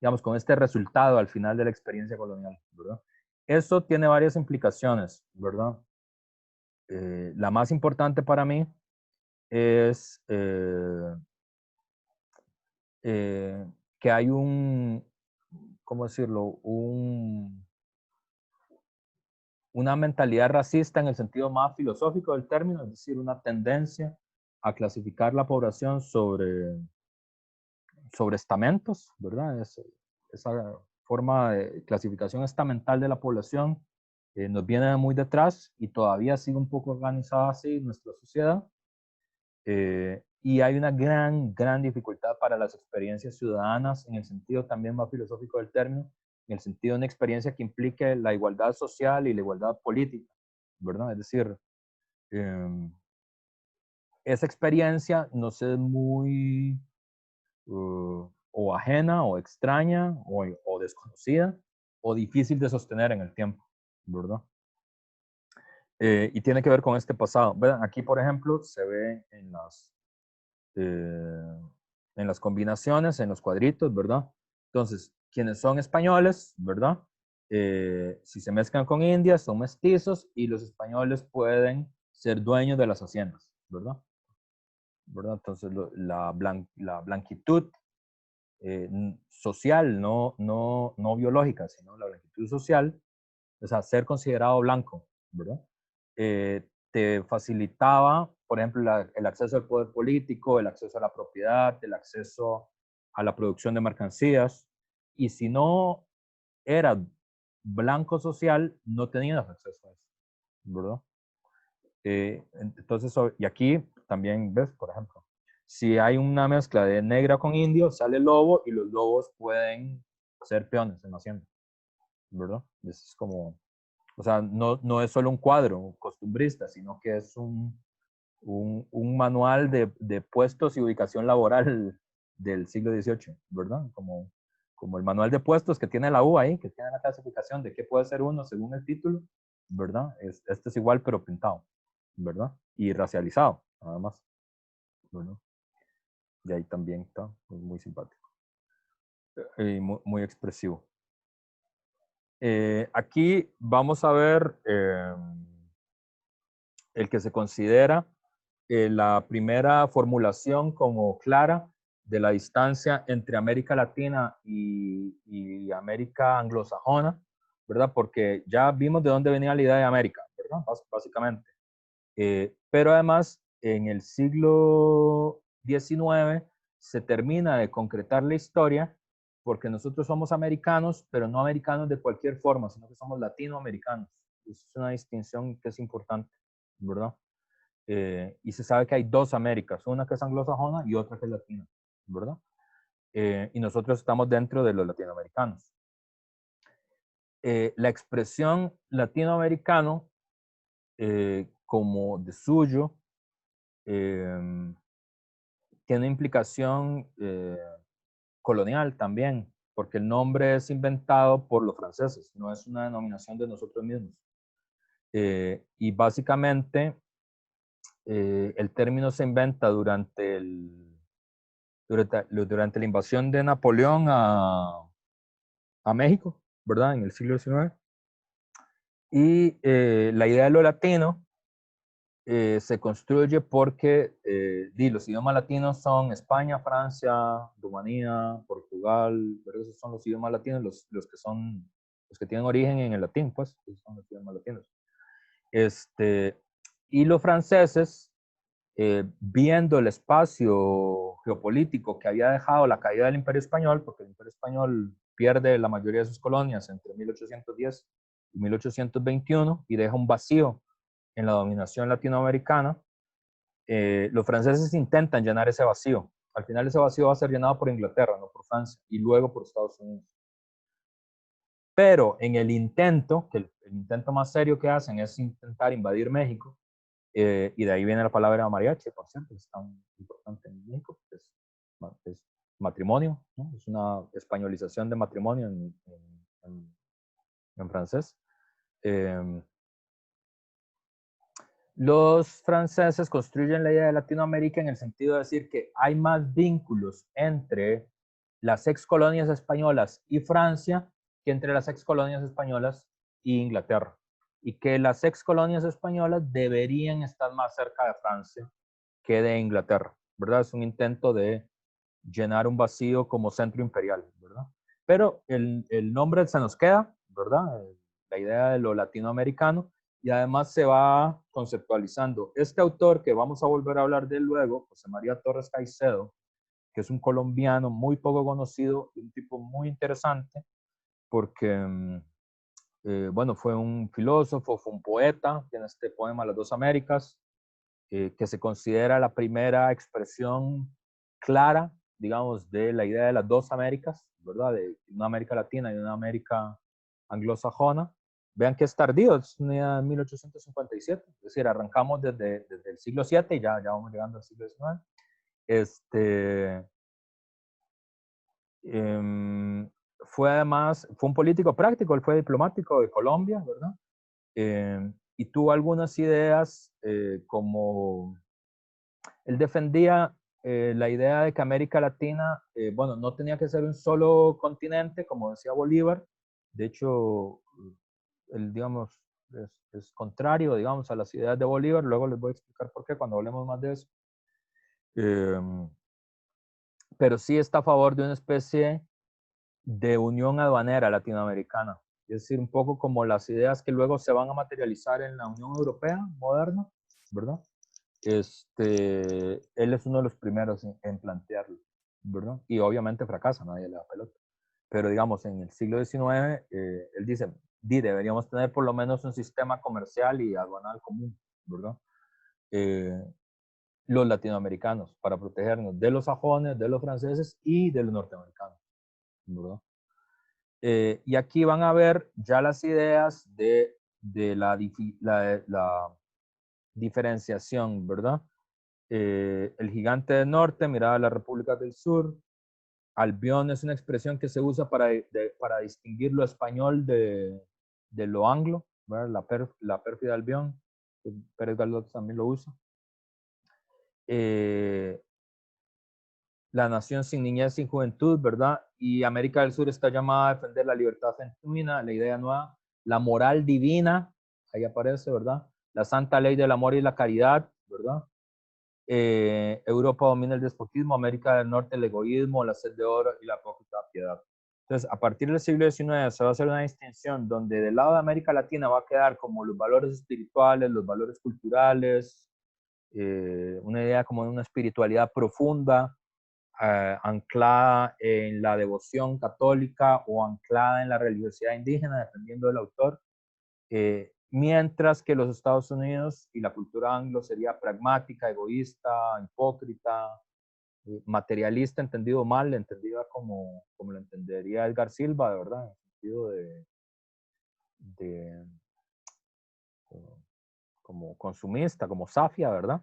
digamos, con este resultado al final de la experiencia colonial, ¿verdad? Eso tiene varias implicaciones, ¿verdad? La más importante para mí es que hay ¿cómo decirlo? Una mentalidad racista en el sentido más filosófico del término, es decir, una tendencia a clasificar la población sobre estamentos, ¿verdad? Esa forma de clasificación estamental de la población nos viene muy detrás y todavía sigue un poco organizada así nuestra sociedad. Y hay una gran dificultad para las experiencias ciudadanas en el sentido también más filosófico del término, en el sentido de una experiencia que implique la igualdad social y la igualdad política, ¿verdad? Es decir, esa experiencia nos es muy o ajena o extraña o desconocida o difícil de sostener en el tiempo, ¿verdad? Y tiene que ver con este pasado. ¿Verdad? Aquí, por ejemplo, se ve en las combinaciones, en los cuadritos, ¿verdad? Entonces, quienes son españoles, ¿verdad? Si se mezclan con indias, son mestizos y los españoles pueden ser dueños de las haciendas, ¿verdad? Entonces, la blanquitud social, no biológica, sino la blanquitud social, o sea, ser considerado blanco, ¿verdad? Te facilitaba, por ejemplo, el acceso al poder político, el acceso a la propiedad, el acceso a la producción de mercancías, y si no eras blanco social, no tenías acceso a eso, ¿verdad? Entonces, y aquí también ves, por ejemplo, si hay una mezcla de negra con indio, sale lobo y los lobos pueden ser peones en la hacienda, ¿verdad? Eso es como, o sea, no es solo un cuadro costumbrista, sino que es un manual de puestos y ubicación laboral del siglo XVIII, ¿verdad? Como el manual de puestos que tiene la U ahí, que tiene la clasificación de qué puede ser uno según el título, ¿verdad? Este es igual pero pintado, ¿verdad? Y racializado, además. Bueno, y ahí también está muy simpático y muy expresivo. Aquí vamos a ver el que se considera la primera formulación como clara de la distancia entre América Latina y América anglosajona, ¿verdad? Porque ya vimos de dónde venía la idea de América, ¿verdad? Básicamente. Pero además, en el siglo XIX se termina de concretar la historia porque nosotros somos americanos, pero no americanos de cualquier forma, sino que somos latinoamericanos. Es una distinción que es importante, ¿verdad? Y se sabe que hay dos Américas, una que es anglosajona y otra que es latina, ¿verdad? Y nosotros estamos dentro de los latinoamericanos. La expresión latinoamericano como de suyo tiene una implicación colonial también, porque el nombre es inventado por los franceses, no es una denominación de nosotros mismos. Y básicamente el término se inventa durante la invasión de Napoleón a México, ¿verdad? En el siglo XIX. Y la idea de lo latino se construye porque los idiomas latinos son España, Francia, Rumanía, Portugal, pero esos son los idiomas latinos, los que son, los que tienen origen en el latín, pues, esos son los idiomas latinos. Y los franceses, viendo el espacio geopolítico que había dejado la caída del Imperio Español, porque el Imperio Español pierde la mayoría de sus colonias entre 1810 y 1821 y deja un vacío en la dominación latinoamericana, los franceses intentan llenar ese vacío. Al final ese vacío va a ser llenado por Inglaterra, no por Francia, y luego por Estados Unidos. Pero en el intento, que el intento más serio que hacen es intentar invadir México, y de ahí viene la palabra mariachi, por cierto, es tan importante en México, es matrimonio, ¿no? Es una españolización de matrimonio en francés. Los franceses construyen la idea de Latinoamérica en el sentido de decir que hay más vínculos entre las ex colonias españolas y Francia que entre las ex colonias españolas y Inglaterra. Y que las ex colonias españolas deberían estar más cerca de Francia que de Inglaterra, ¿verdad? Es un intento de llenar un vacío como centro imperial, ¿verdad? Pero el nombre se nos queda, ¿verdad? La idea de lo latinoamericano, y además se va conceptualizando. Este autor, que vamos a volver a hablar de él luego, José María Torres Caicedo, que es un colombiano muy poco conocido, un tipo muy interesante, porque, bueno, fue un filósofo, fue un poeta, tiene este poema Las dos Américas, que se considera la primera expresión clara, digamos, de la idea de las dos Américas, ¿verdad? De una América Latina y una América anglosajona. Vean que es tardío, es de 1857, es decir, arrancamos desde el siglo VII y ya vamos llegando al siglo XIX. Fue además, fue un político práctico, él fue diplomático de Colombia, ¿verdad? Y tuvo algunas ideas como él defendía la idea de que América Latina, bueno, no tenía que ser un solo continente, como decía Bolívar. De hecho, él, digamos, es contrario, digamos, a las ideas de Bolívar. Luego les voy a explicar por qué cuando hablemos más de eso. Pero sí está a favor de una especie de unión aduanera latinoamericana. Es decir, un poco como las ideas que luego se van a materializar en la Unión Europea moderna, ¿verdad? Él es uno de los primeros en plantearlo, ¿verdad? Y obviamente fracasa, nadie le da pelota. Pero digamos, en el siglo XIX, él dice, deberíamos tener por lo menos un sistema comercial y aduanal común, ¿verdad? Los latinoamericanos, para protegernos de los sajones, de los franceses y de los norteamericanos, ¿verdad? Y aquí van a ver ya las ideas de la diferenciación, ¿verdad? El gigante del norte miraba a las repúblicas del sur. Albión es una expresión que se usa para distinguir lo español de lo anglo, ¿verdad? La pérfida Albión, Pérez Galdós también lo usa. La nación sin niñez, sin juventud, ¿verdad? Y América del Sur está llamada a defender la libertad genuina, la idea nueva, la moral divina, ahí aparece, ¿verdad? La santa ley del amor y la caridad, ¿verdad? Europa domina el despotismo, América del Norte el egoísmo, la sed de oro y la poca piedad. Entonces, a partir del siglo XIX se va a hacer una distinción donde del lado de América Latina va a quedar como los valores espirituales, los valores culturales, una idea como de una espiritualidad profunda, anclada en la devoción católica o anclada en la religiosidad indígena, dependiendo del autor, mientras que los Estados Unidos y la cultura anglo sería pragmática, egoísta, hipócrita, materialista, entendido mal, entendida como lo entendería Edgar Silva, de verdad, en el sentido de como consumista, como safia, ¿verdad?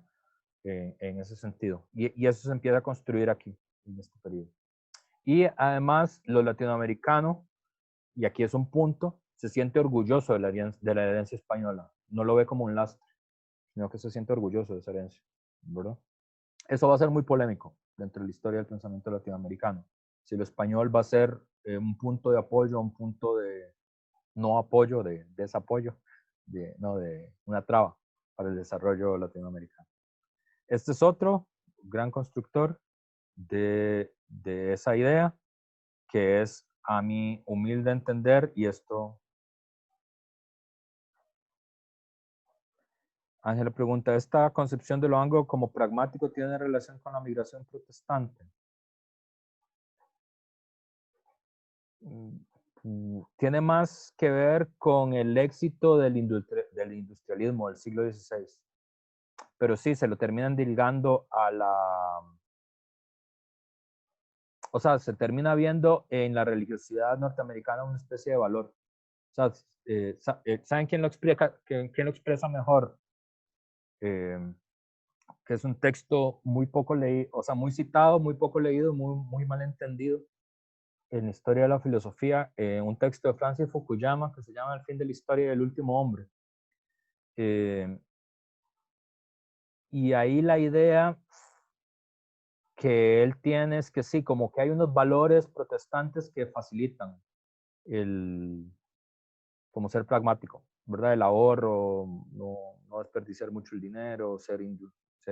En ese sentido. Y eso se empieza a construir aquí, en este periodo. Y además, los latinoamericanos, y aquí es un punto, se siente orgulloso de la herencia española. No lo ve como un lastre, sino que se siente orgulloso de esa herencia, ¿verdad? Eso va a ser muy polémico dentro de la historia del pensamiento latinoamericano. Si lo español va a ser un punto de apoyo, un punto de no apoyo, de desapoyo, no, de una traba para el desarrollo latinoamericano. Este es otro gran constructor de esa idea, que es a mi humilde entender, y esto, Ángela pregunta, ¿esta concepción de lo anglo como pragmático tiene relación con la migración protestante? Tiene más que ver con el éxito del industrialismo del siglo XVI. Pero sí, se lo terminan ligando a la... O sea, se termina viendo en la religiosidad norteamericana una especie de valor. O sea, ¿saben quién lo explica, quién lo expresa mejor? Que es un texto muy poco leído, o sea, muy citado, muy poco leído, muy mal entendido en la historia de la filosofía, un texto de Francis Fukuyama que se llama El fin de la historia del último hombre. Y ahí la idea que él tiene es que sí, como que hay unos valores protestantes que facilitan como ser pragmático, ¿verdad? El ahorro, no desperdiciar mucho el dinero, ser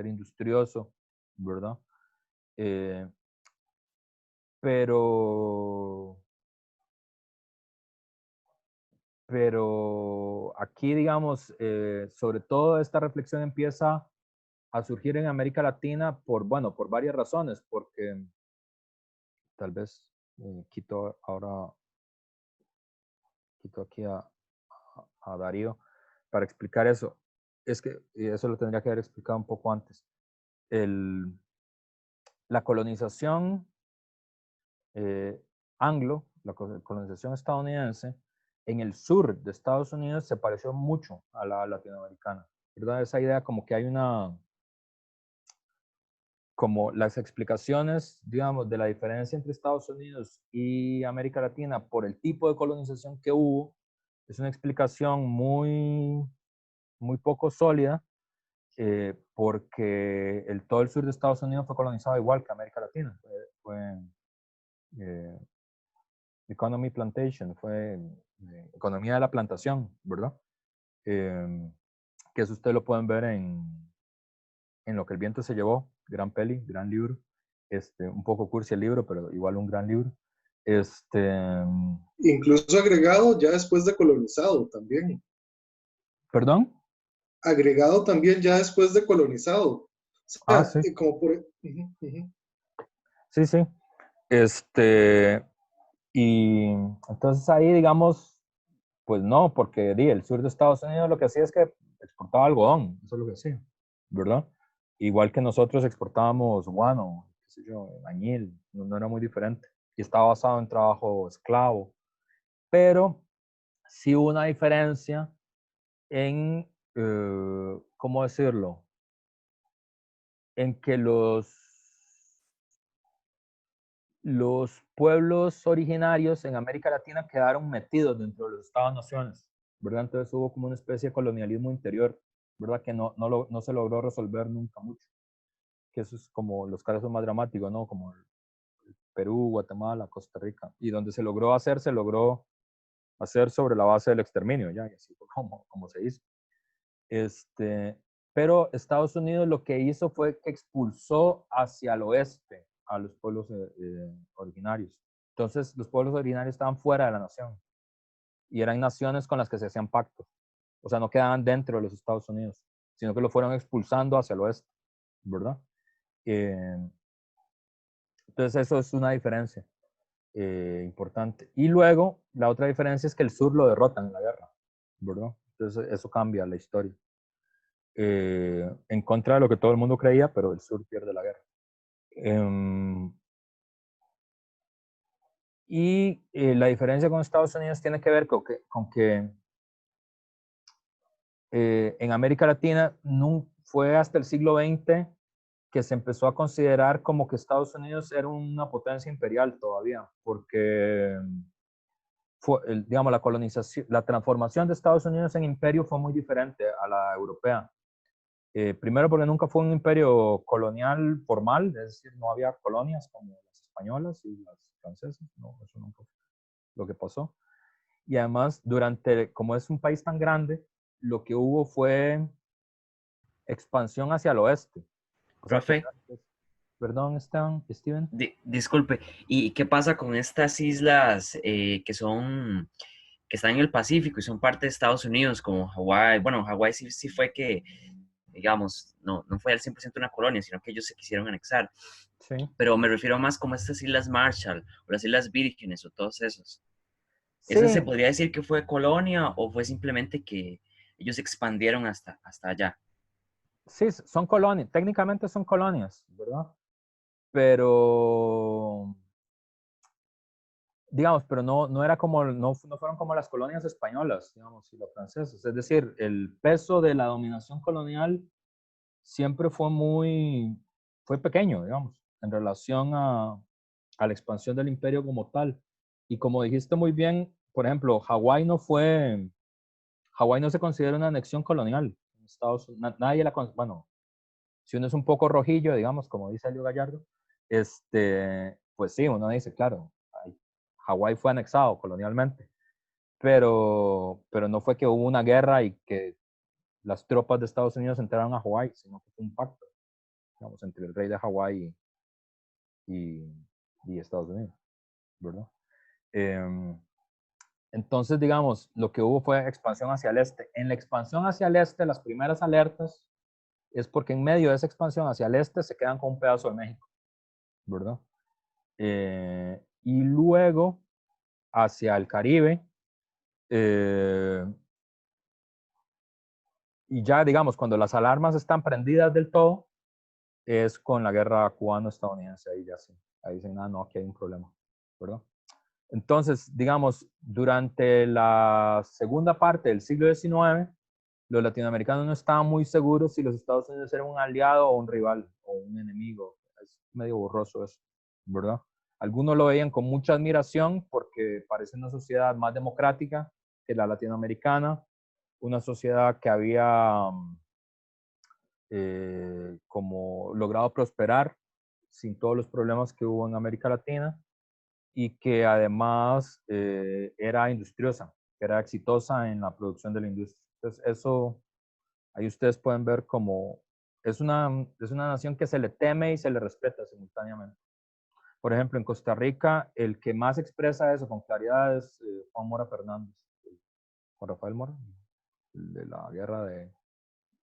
industrioso, ¿verdad? Pero aquí, digamos, sobre todo esta reflexión empieza a surgir en América Latina por varias razones, porque tal vez quito aquí a Darío para explicar eso. Es que eso lo tendría que haber explicado un poco antes. La colonización anglo, la colonización estadounidense, en el sur de Estados Unidos se pareció mucho a la latinoamericana, ¿verdad? Esa idea como que hay como las explicaciones, digamos, de la diferencia entre Estados Unidos y América Latina por el tipo de colonización que hubo, es una explicación muy poco sólida, porque todo el sur de Estados Unidos fue colonizado igual que América Latina. Fue eh, Economy Plantation, fue economía de la plantación, ¿verdad? Que eso ustedes lo pueden ver en Lo que el viento se llevó, gran peli, gran libro. Un poco cursi el libro, pero igual un gran libro. Incluso agregado ya después de colonizado también. ¿Perdón? Agregado también ya después de colonizado. O sea, Sí. como por... Sí, sí. Y entonces ahí, digamos, pues no, porque el sur de Estados Unidos lo que hacía es que exportaba algodón, eso es lo que hacía, ¿verdad? Igual que nosotros exportábamos guano, qué sé yo, añil, no era muy diferente. Y estaba basado en trabajo esclavo. Pero sí hubo una diferencia en, ¿cómo decirlo? En que los pueblos originarios en América Latina quedaron metidos dentro de los Estados-naciones, ¿verdad? Entonces hubo como una especie de colonialismo interior, ¿verdad? Que no se logró resolver nunca mucho. Que eso es como los casos más dramáticos, ¿no? Como Perú, Guatemala, Costa Rica. Y donde se logró hacer sobre la base del exterminio, ya, y así fue como se hizo. pero Estados Unidos lo que hizo fue que expulsó hacia el oeste a los pueblos originarios. Entonces, los pueblos originarios estaban fuera de la nación y eran naciones con las que se hacían pactos. O sea, no quedaban dentro de los Estados Unidos, sino que lo fueron expulsando hacia el oeste, ¿verdad? Entonces, eso es una diferencia importante. Y luego, la otra diferencia es que el sur lo derrotan en la guerra, ¿verdad? Entonces, eso cambia la historia. En contra de lo que todo el mundo creía, pero el sur pierde la guerra. Y la diferencia con Estados Unidos tiene que ver con que en América Latina no fue hasta el siglo XX que se empezó a considerar como que Estados Unidos era una potencia imperial todavía, porque digamos, la colonización, la transformación de Estados Unidos en imperio fue muy diferente a la europea. Primero porque nunca fue un imperio colonial formal, es decir, no había colonias como las españolas y las francesas, no, eso nunca fue lo que pasó. Y además, como es un país tan grande, lo que hubo fue expansión hacia el oeste. O sea, Profe, perdón, Steven. disculpe, ¿y qué pasa con estas islas que están en el Pacífico y son parte de Estados Unidos, como Hawái? Bueno, Hawái sí fue que, digamos, no fue al 100% una colonia, sino que ellos se quisieron anexar. Sí. Pero me refiero más como estas Islas Marshall o las Islas Vírgenes o todos esos. ¿Esa se Sí, podría decir que fue colonia o fue simplemente que ellos se expandieron hasta allá? sí, son colonias, técnicamente son colonias, ¿verdad? Pero, digamos, pero no era como, no fueron como las colonias españolas, digamos, y las francesas. Es decir, el peso de la dominación colonial siempre fue pequeño, digamos, en relación a la expansión del imperio como tal. Y como dijiste muy bien, por ejemplo, Hawái no se considera una anexión colonial. Nadie bueno, si uno es un poco rojillo, digamos, como dice Elio Gallardo, pues sí, uno dice, claro, Hawái fue anexado colonialmente, pero no fue que hubo una guerra y que las tropas de Estados Unidos entraron a Hawái, sino que fue un pacto, digamos, entre el rey de Hawái y Estados Unidos, ¿verdad? Entonces, digamos, lo que hubo fue expansión hacia el este. En la expansión hacia el este, las primeras alertas es porque en medio de esa expansión hacia el este se quedan con un pedazo de México, ¿verdad? Y luego hacia el Caribe, y ya digamos, cuando las alarmas están prendidas del todo, es con la guerra cubano-estadounidense, ahí ya sí, ahí dicen, no, aquí hay un problema, ¿verdad? Entonces, digamos, durante la segunda parte del siglo XIX, los latinoamericanos no estaban muy seguros si los Estados Unidos eran un aliado o un rival o un enemigo. Es medio borroso eso, ¿verdad? Algunos lo veían con mucha admiración porque parece una sociedad más democrática que la latinoamericana, una sociedad que había como logrado prosperar sin todos los problemas que hubo en América Latina y que además era industriosa, que era exitosa en la producción de la industria. Entonces, eso, ahí ustedes pueden ver como es una nación que se le teme y se le respeta simultáneamente. Por ejemplo, en Costa Rica, el que más expresa eso con claridad es Juan Mora Fernández, Juan Rafael Mora, el de la guerra de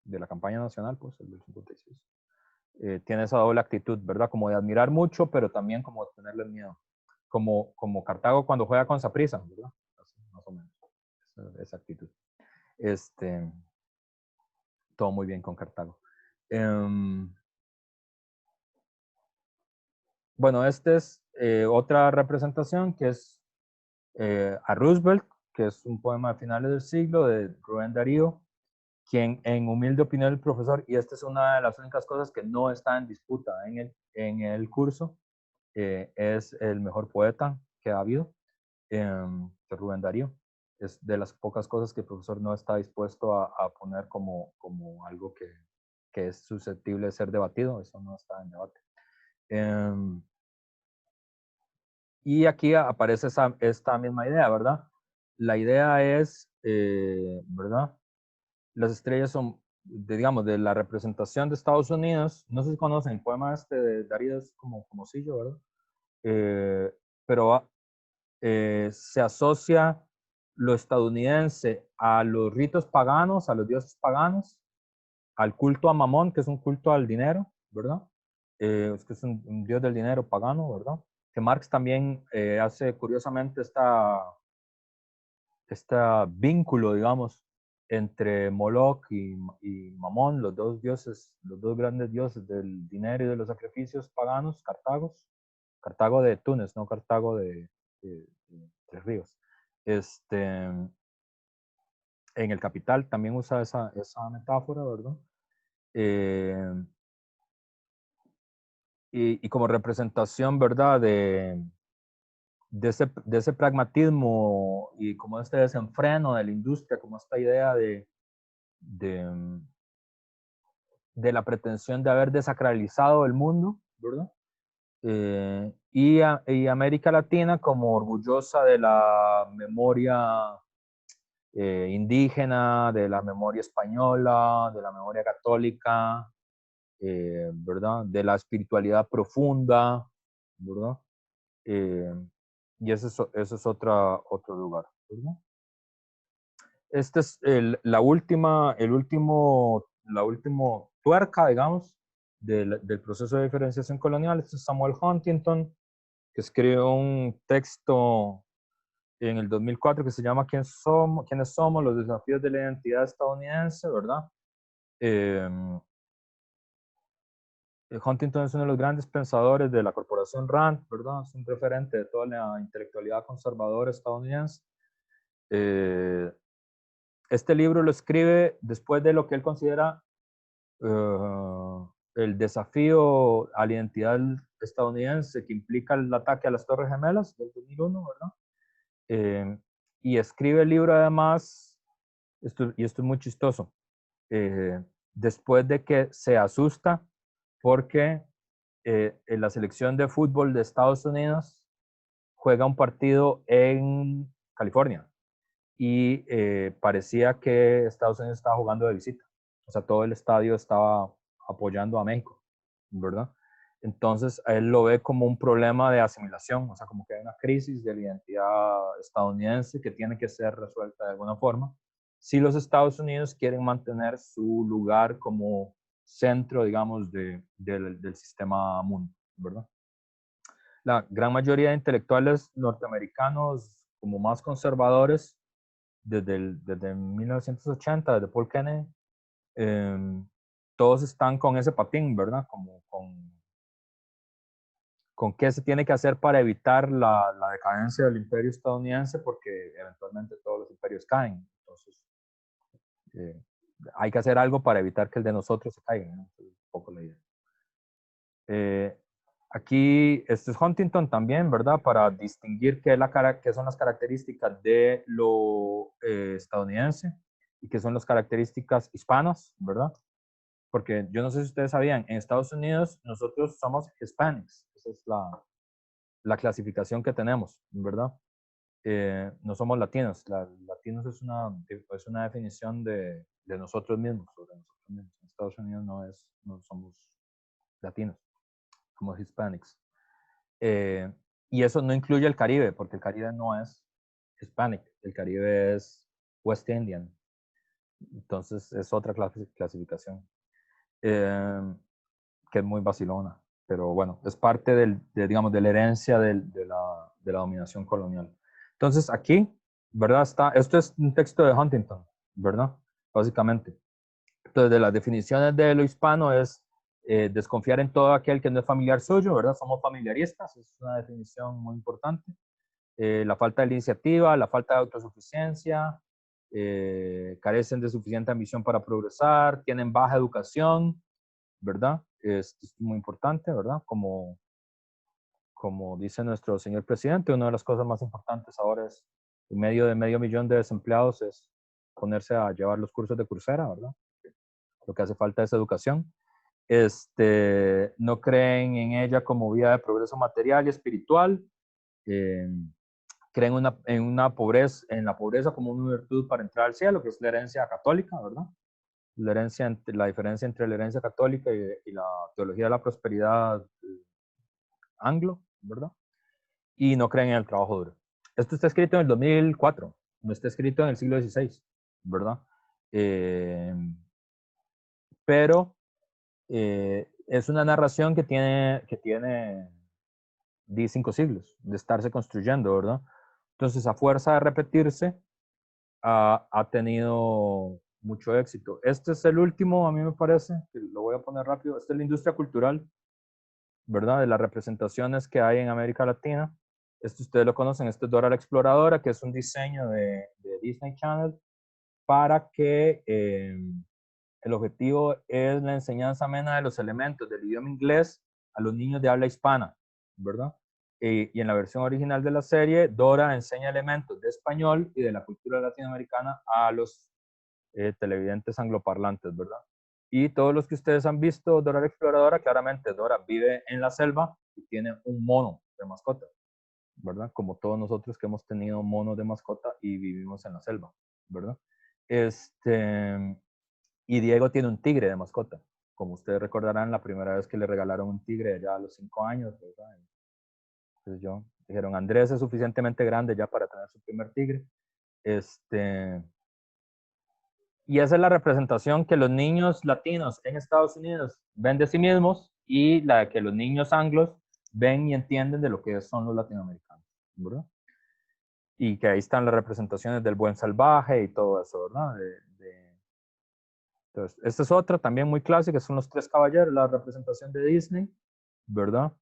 la campaña nacional, pues el del 56. Tiene esa doble actitud, ¿verdad? Como de admirar mucho, pero también como de tenerle miedo. Como Cartago cuando juega con Saprissa, ¿verdad? Así, más o menos. Esa actitud. Todo muy bien con Cartago. Bueno, esta es otra representación que es a Roosevelt, que es un poema de finales del siglo de Rubén Darío, quien en humilde opinión del profesor, y esta es una de las únicas cosas que no está en disputa en el curso, es el mejor poeta que ha habido, de Rubén Darío. Es de las pocas cosas que el profesor no está dispuesto a poner como algo que es susceptible de ser debatido, eso no está en debate. Y aquí aparece esta misma idea, ¿verdad? La idea es, ¿verdad? Las estrellas son digamos, de la representación de Estados Unidos. No sé si conocen el poema este de Darío, es como Sillo, ¿verdad? Pero se asocia lo estadounidense a los ritos paganos, a los dioses paganos, al culto a Mamón, que es un culto al dinero, ¿verdad? Es que es un dios del dinero pagano, ¿verdad? Que Marx también hace curiosamente este vínculo, digamos, entre Moloch y Mamón, los dos dioses, los dos grandes dioses del dinero y de los sacrificios paganos, Cartago de Túnez, no Cartago de Tres Ríos. En El Capital también usa esa metáfora, ¿verdad? Y como representación, ¿verdad? De ese pragmatismo y como este desenfreno de la industria, como esta idea de la pretensión de haber desacralizado el mundo, ¿verdad? Y América Latina como orgullosa de la memoria indígena, de la memoria española, de la memoria católica, ¿verdad? De la espiritualidad profunda, ¿verdad? Y ese es otro lugar, ¿verdad? Este es la última tuerca, digamos, del proceso de diferenciación colonial. Este es Samuel Huntington, que escribió un texto en el 2004 que se llama ¿Quiénes somos? Los desafíos de la identidad estadounidense, ¿verdad? Huntington es uno de los grandes pensadores de la corporación Rand, ¿verdad? Es un referente de toda la intelectualidad conservadora estadounidense. Este libro lo escribe después de lo que él considera el desafío a la identidad estadounidense que implica el ataque a las Torres Gemelas del 2001, ¿verdad? Y escribe el libro además, esto es muy chistoso, después de que se asusta porque en la selección de fútbol de Estados Unidos juega un partido en California y parecía que Estados Unidos estaba jugando de visita. O sea, todo el estadio estaba apoyando a México, ¿verdad? Entonces, él lo ve como un problema de asimilación, o sea, como que hay una crisis de la identidad estadounidense que tiene que ser resuelta de alguna forma si los Estados Unidos quieren mantener su lugar como centro, digamos, del sistema mundo, ¿verdad? La gran mayoría de intelectuales norteamericanos como más conservadores desde 1980, desde Paul Kennedy, todos están con ese patín, ¿verdad? Como con qué se tiene que hacer para evitar la decadencia del imperio estadounidense, porque eventualmente todos los imperios caen. Entonces, hay que hacer algo para evitar que el de nosotros se caiga, ¿no? Es un poco la idea. Aquí, este es Huntington también, ¿verdad? Para distinguir qué son las características de lo estadounidense y qué son las características hispanas, ¿verdad? Porque yo no sé si ustedes sabían, en Estados Unidos nosotros somos Hispanics, esa es la clasificación que tenemos, ¿verdad? No somos latinos, latinos es una definición de nosotros mismos, sobre nosotros mismos. En Estados Unidos no somos latinos, somos Hispanics. Y eso no incluye el Caribe, porque el Caribe no es Hispanic, el Caribe es West Indian. Entonces es otra clasificación que es muy vacilona. Pero bueno, es parte digamos, de la herencia de la dominación colonial. Entonces aquí, ¿verdad? Esto es un texto de Huntington, ¿verdad? Básicamente. Entonces, de las definiciones de lo hispano es desconfiar en todo aquel que no es familiar suyo, ¿verdad? Somos familiaristas, es una definición muy importante. La falta de iniciativa, la falta de autosuficiencia, carecen de suficiente ambición para progresar, tienen baja educación, ¿verdad? Es muy importante, ¿verdad? Como dice nuestro señor presidente, una de las cosas más importantes ahora es, en medio de 500,000 de desempleados, es ponerse a llevar los cursos de Coursera, ¿verdad? Lo que hace falta es educación. No creen en ella como vía de progreso material y espiritual. Creen en la pobreza como una virtud para entrar al cielo, que es la herencia católica, ¿verdad? la diferencia entre la herencia católica y la teología de la prosperidad anglo, ¿verdad? Y no creen en el trabajo duro. Esto está escrito en el 2004, no está escrito en el siglo XVI, ¿verdad? Pero es una narración que tiene 5 siglos de estarse construyendo, ¿verdad? Entonces, a fuerza de repetirse, ha tenido mucho éxito. Este es el último, a mí me parece, que lo voy a poner rápido, esta es la industria cultural, ¿verdad? De las representaciones que hay en América Latina. Esto ustedes lo conocen, esto es Dora la Exploradora, que es un diseño de Disney Channel para que el objetivo es la enseñanza amena de los elementos del idioma inglés a los niños de habla hispana, ¿verdad? Y en la versión original de la serie, Dora enseña elementos de español y de la cultura latinoamericana a los televidentes angloparlantes, ¿verdad? Y todos los que ustedes han visto Dora la Exploradora, claramente Dora vive en la selva y tiene un mono de mascota, ¿verdad? Como todos nosotros que hemos tenido monos de mascota y vivimos en la selva, ¿verdad? Y Diego tiene un tigre de mascota. Como ustedes recordarán, la primera vez que le regalaron un tigre ya a los 5 años, ¿verdad? Entonces dijeron, Andrés es suficientemente grande ya para tener su primer tigre. Y esa es la representación que los niños latinos en Estados Unidos ven de sí mismos y la que los niños anglos ven y entienden de lo que son los latinoamericanos, ¿verdad? Y que ahí están las representaciones del buen salvaje y todo eso, ¿verdad? Entonces, esta es otra también muy clásica, son los 3 caballeros, la representación de Disney, ¿verdad?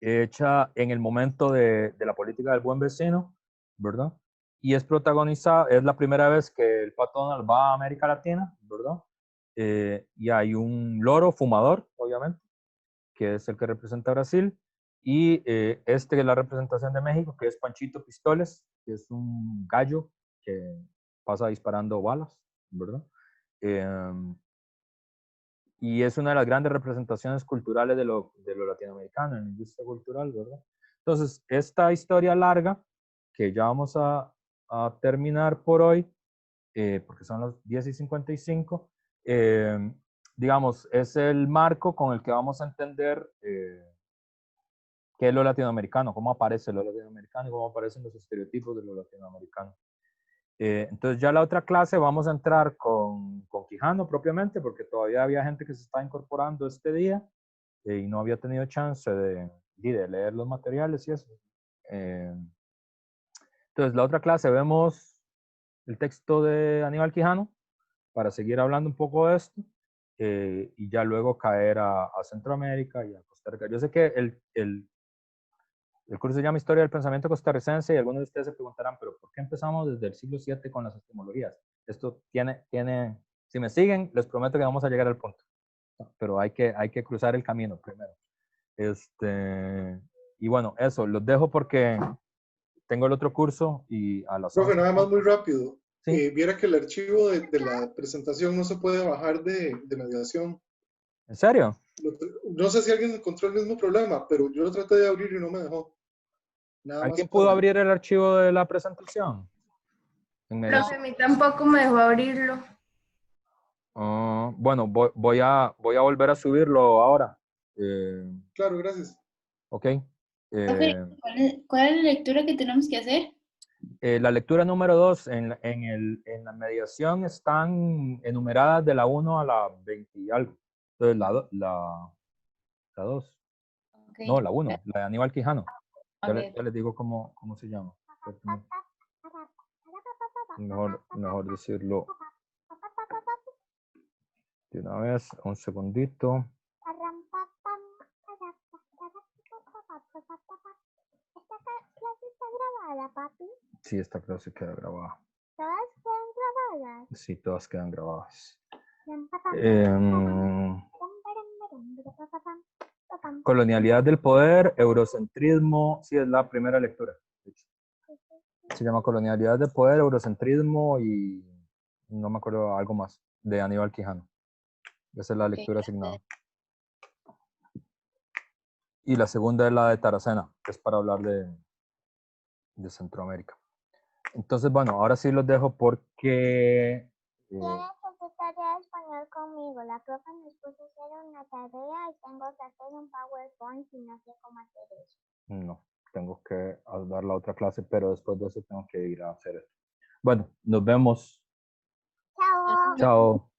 Hecha en el momento de la política del buen vecino, ¿verdad? Y es protagonizada, es la primera vez que el Pato Donald va a América Latina, ¿verdad? Y hay un loro fumador, obviamente, que es el que representa a Brasil, y este es la representación de México, que es Panchito Pistoles, que es un gallo que pasa disparando balas, ¿verdad? Y es una de las grandes representaciones culturales de lo latinoamericano en la industria cultural, ¿verdad? Entonces, esta historia larga, que ya vamos a terminar por hoy, porque son las 10:55, digamos, es el marco con el que vamos a entender qué es lo latinoamericano, cómo aparece lo latinoamericano y cómo aparecen los estereotipos de lo latinoamericano. Entonces ya la otra clase vamos a entrar con Quijano propiamente, porque todavía había gente que se está incorporando este día y no había tenido chance de leer los materiales y eso. Entonces la otra clase vemos el texto de Aníbal Quijano para seguir hablando un poco de esto y ya luego caer a Centroamérica y a Costa Rica. Yo sé que el curso se llama Historia del Pensamiento Costarricense y algunos de ustedes se preguntarán, pero ¿por qué empezamos desde el siglo VII con las epistemologías? Esto tiene, si me siguen, les prometo que vamos a llegar al punto, pero hay que cruzar el camino primero. Y bueno, eso, los dejo porque tengo el otro curso y a las Profe, 11. nada más muy rápido. Sí. Viera que el archivo de la presentación no se puede bajar de mediación. ¿En serio? No sé si alguien encontró el mismo problema, pero yo lo traté de abrir y no me dejó. Nada más ¿Alguien pudo abrir el archivo de la presentación? Profe, a mí tampoco me dejó abrirlo. Bueno, voy a volver a subirlo ahora. Claro, gracias. Ok. ¿Cuál es la lectura que tenemos que hacer? La lectura número 2, en la mediación están enumeradas de la 1 a la 20 y algo. Entonces, la 2. Okay. No, la 1, la de Aníbal Quijano. Okay. Ya les digo cómo se llama. Mejor decirlo de una vez. Un segundito. ¿Esta clase está grabada, papi? Sí, esta clase queda grabada. ¿Todas quedan grabadas? Sí, todas quedan grabadas. Colonialidad del poder, eurocentrismo, sí, es la primera lectura. Se llama Colonialidad del poder, eurocentrismo y no me acuerdo algo más, de Aníbal Quijano. Esa es la lectura asignada. Y la segunda es la de Taracena, que es para hablar de Centroamérica. Entonces, bueno, ahora sí los dejo porque... ¿Tienes secretaria de español igual conmigo. La profe nos puso a hacer una tarea y tengo que hacer un PowerPoint y no sé cómo hacer eso. No, tengo que dar la otra clase, pero después de eso tengo que ir a hacer esto. Bueno, nos vemos. Chao. Chao.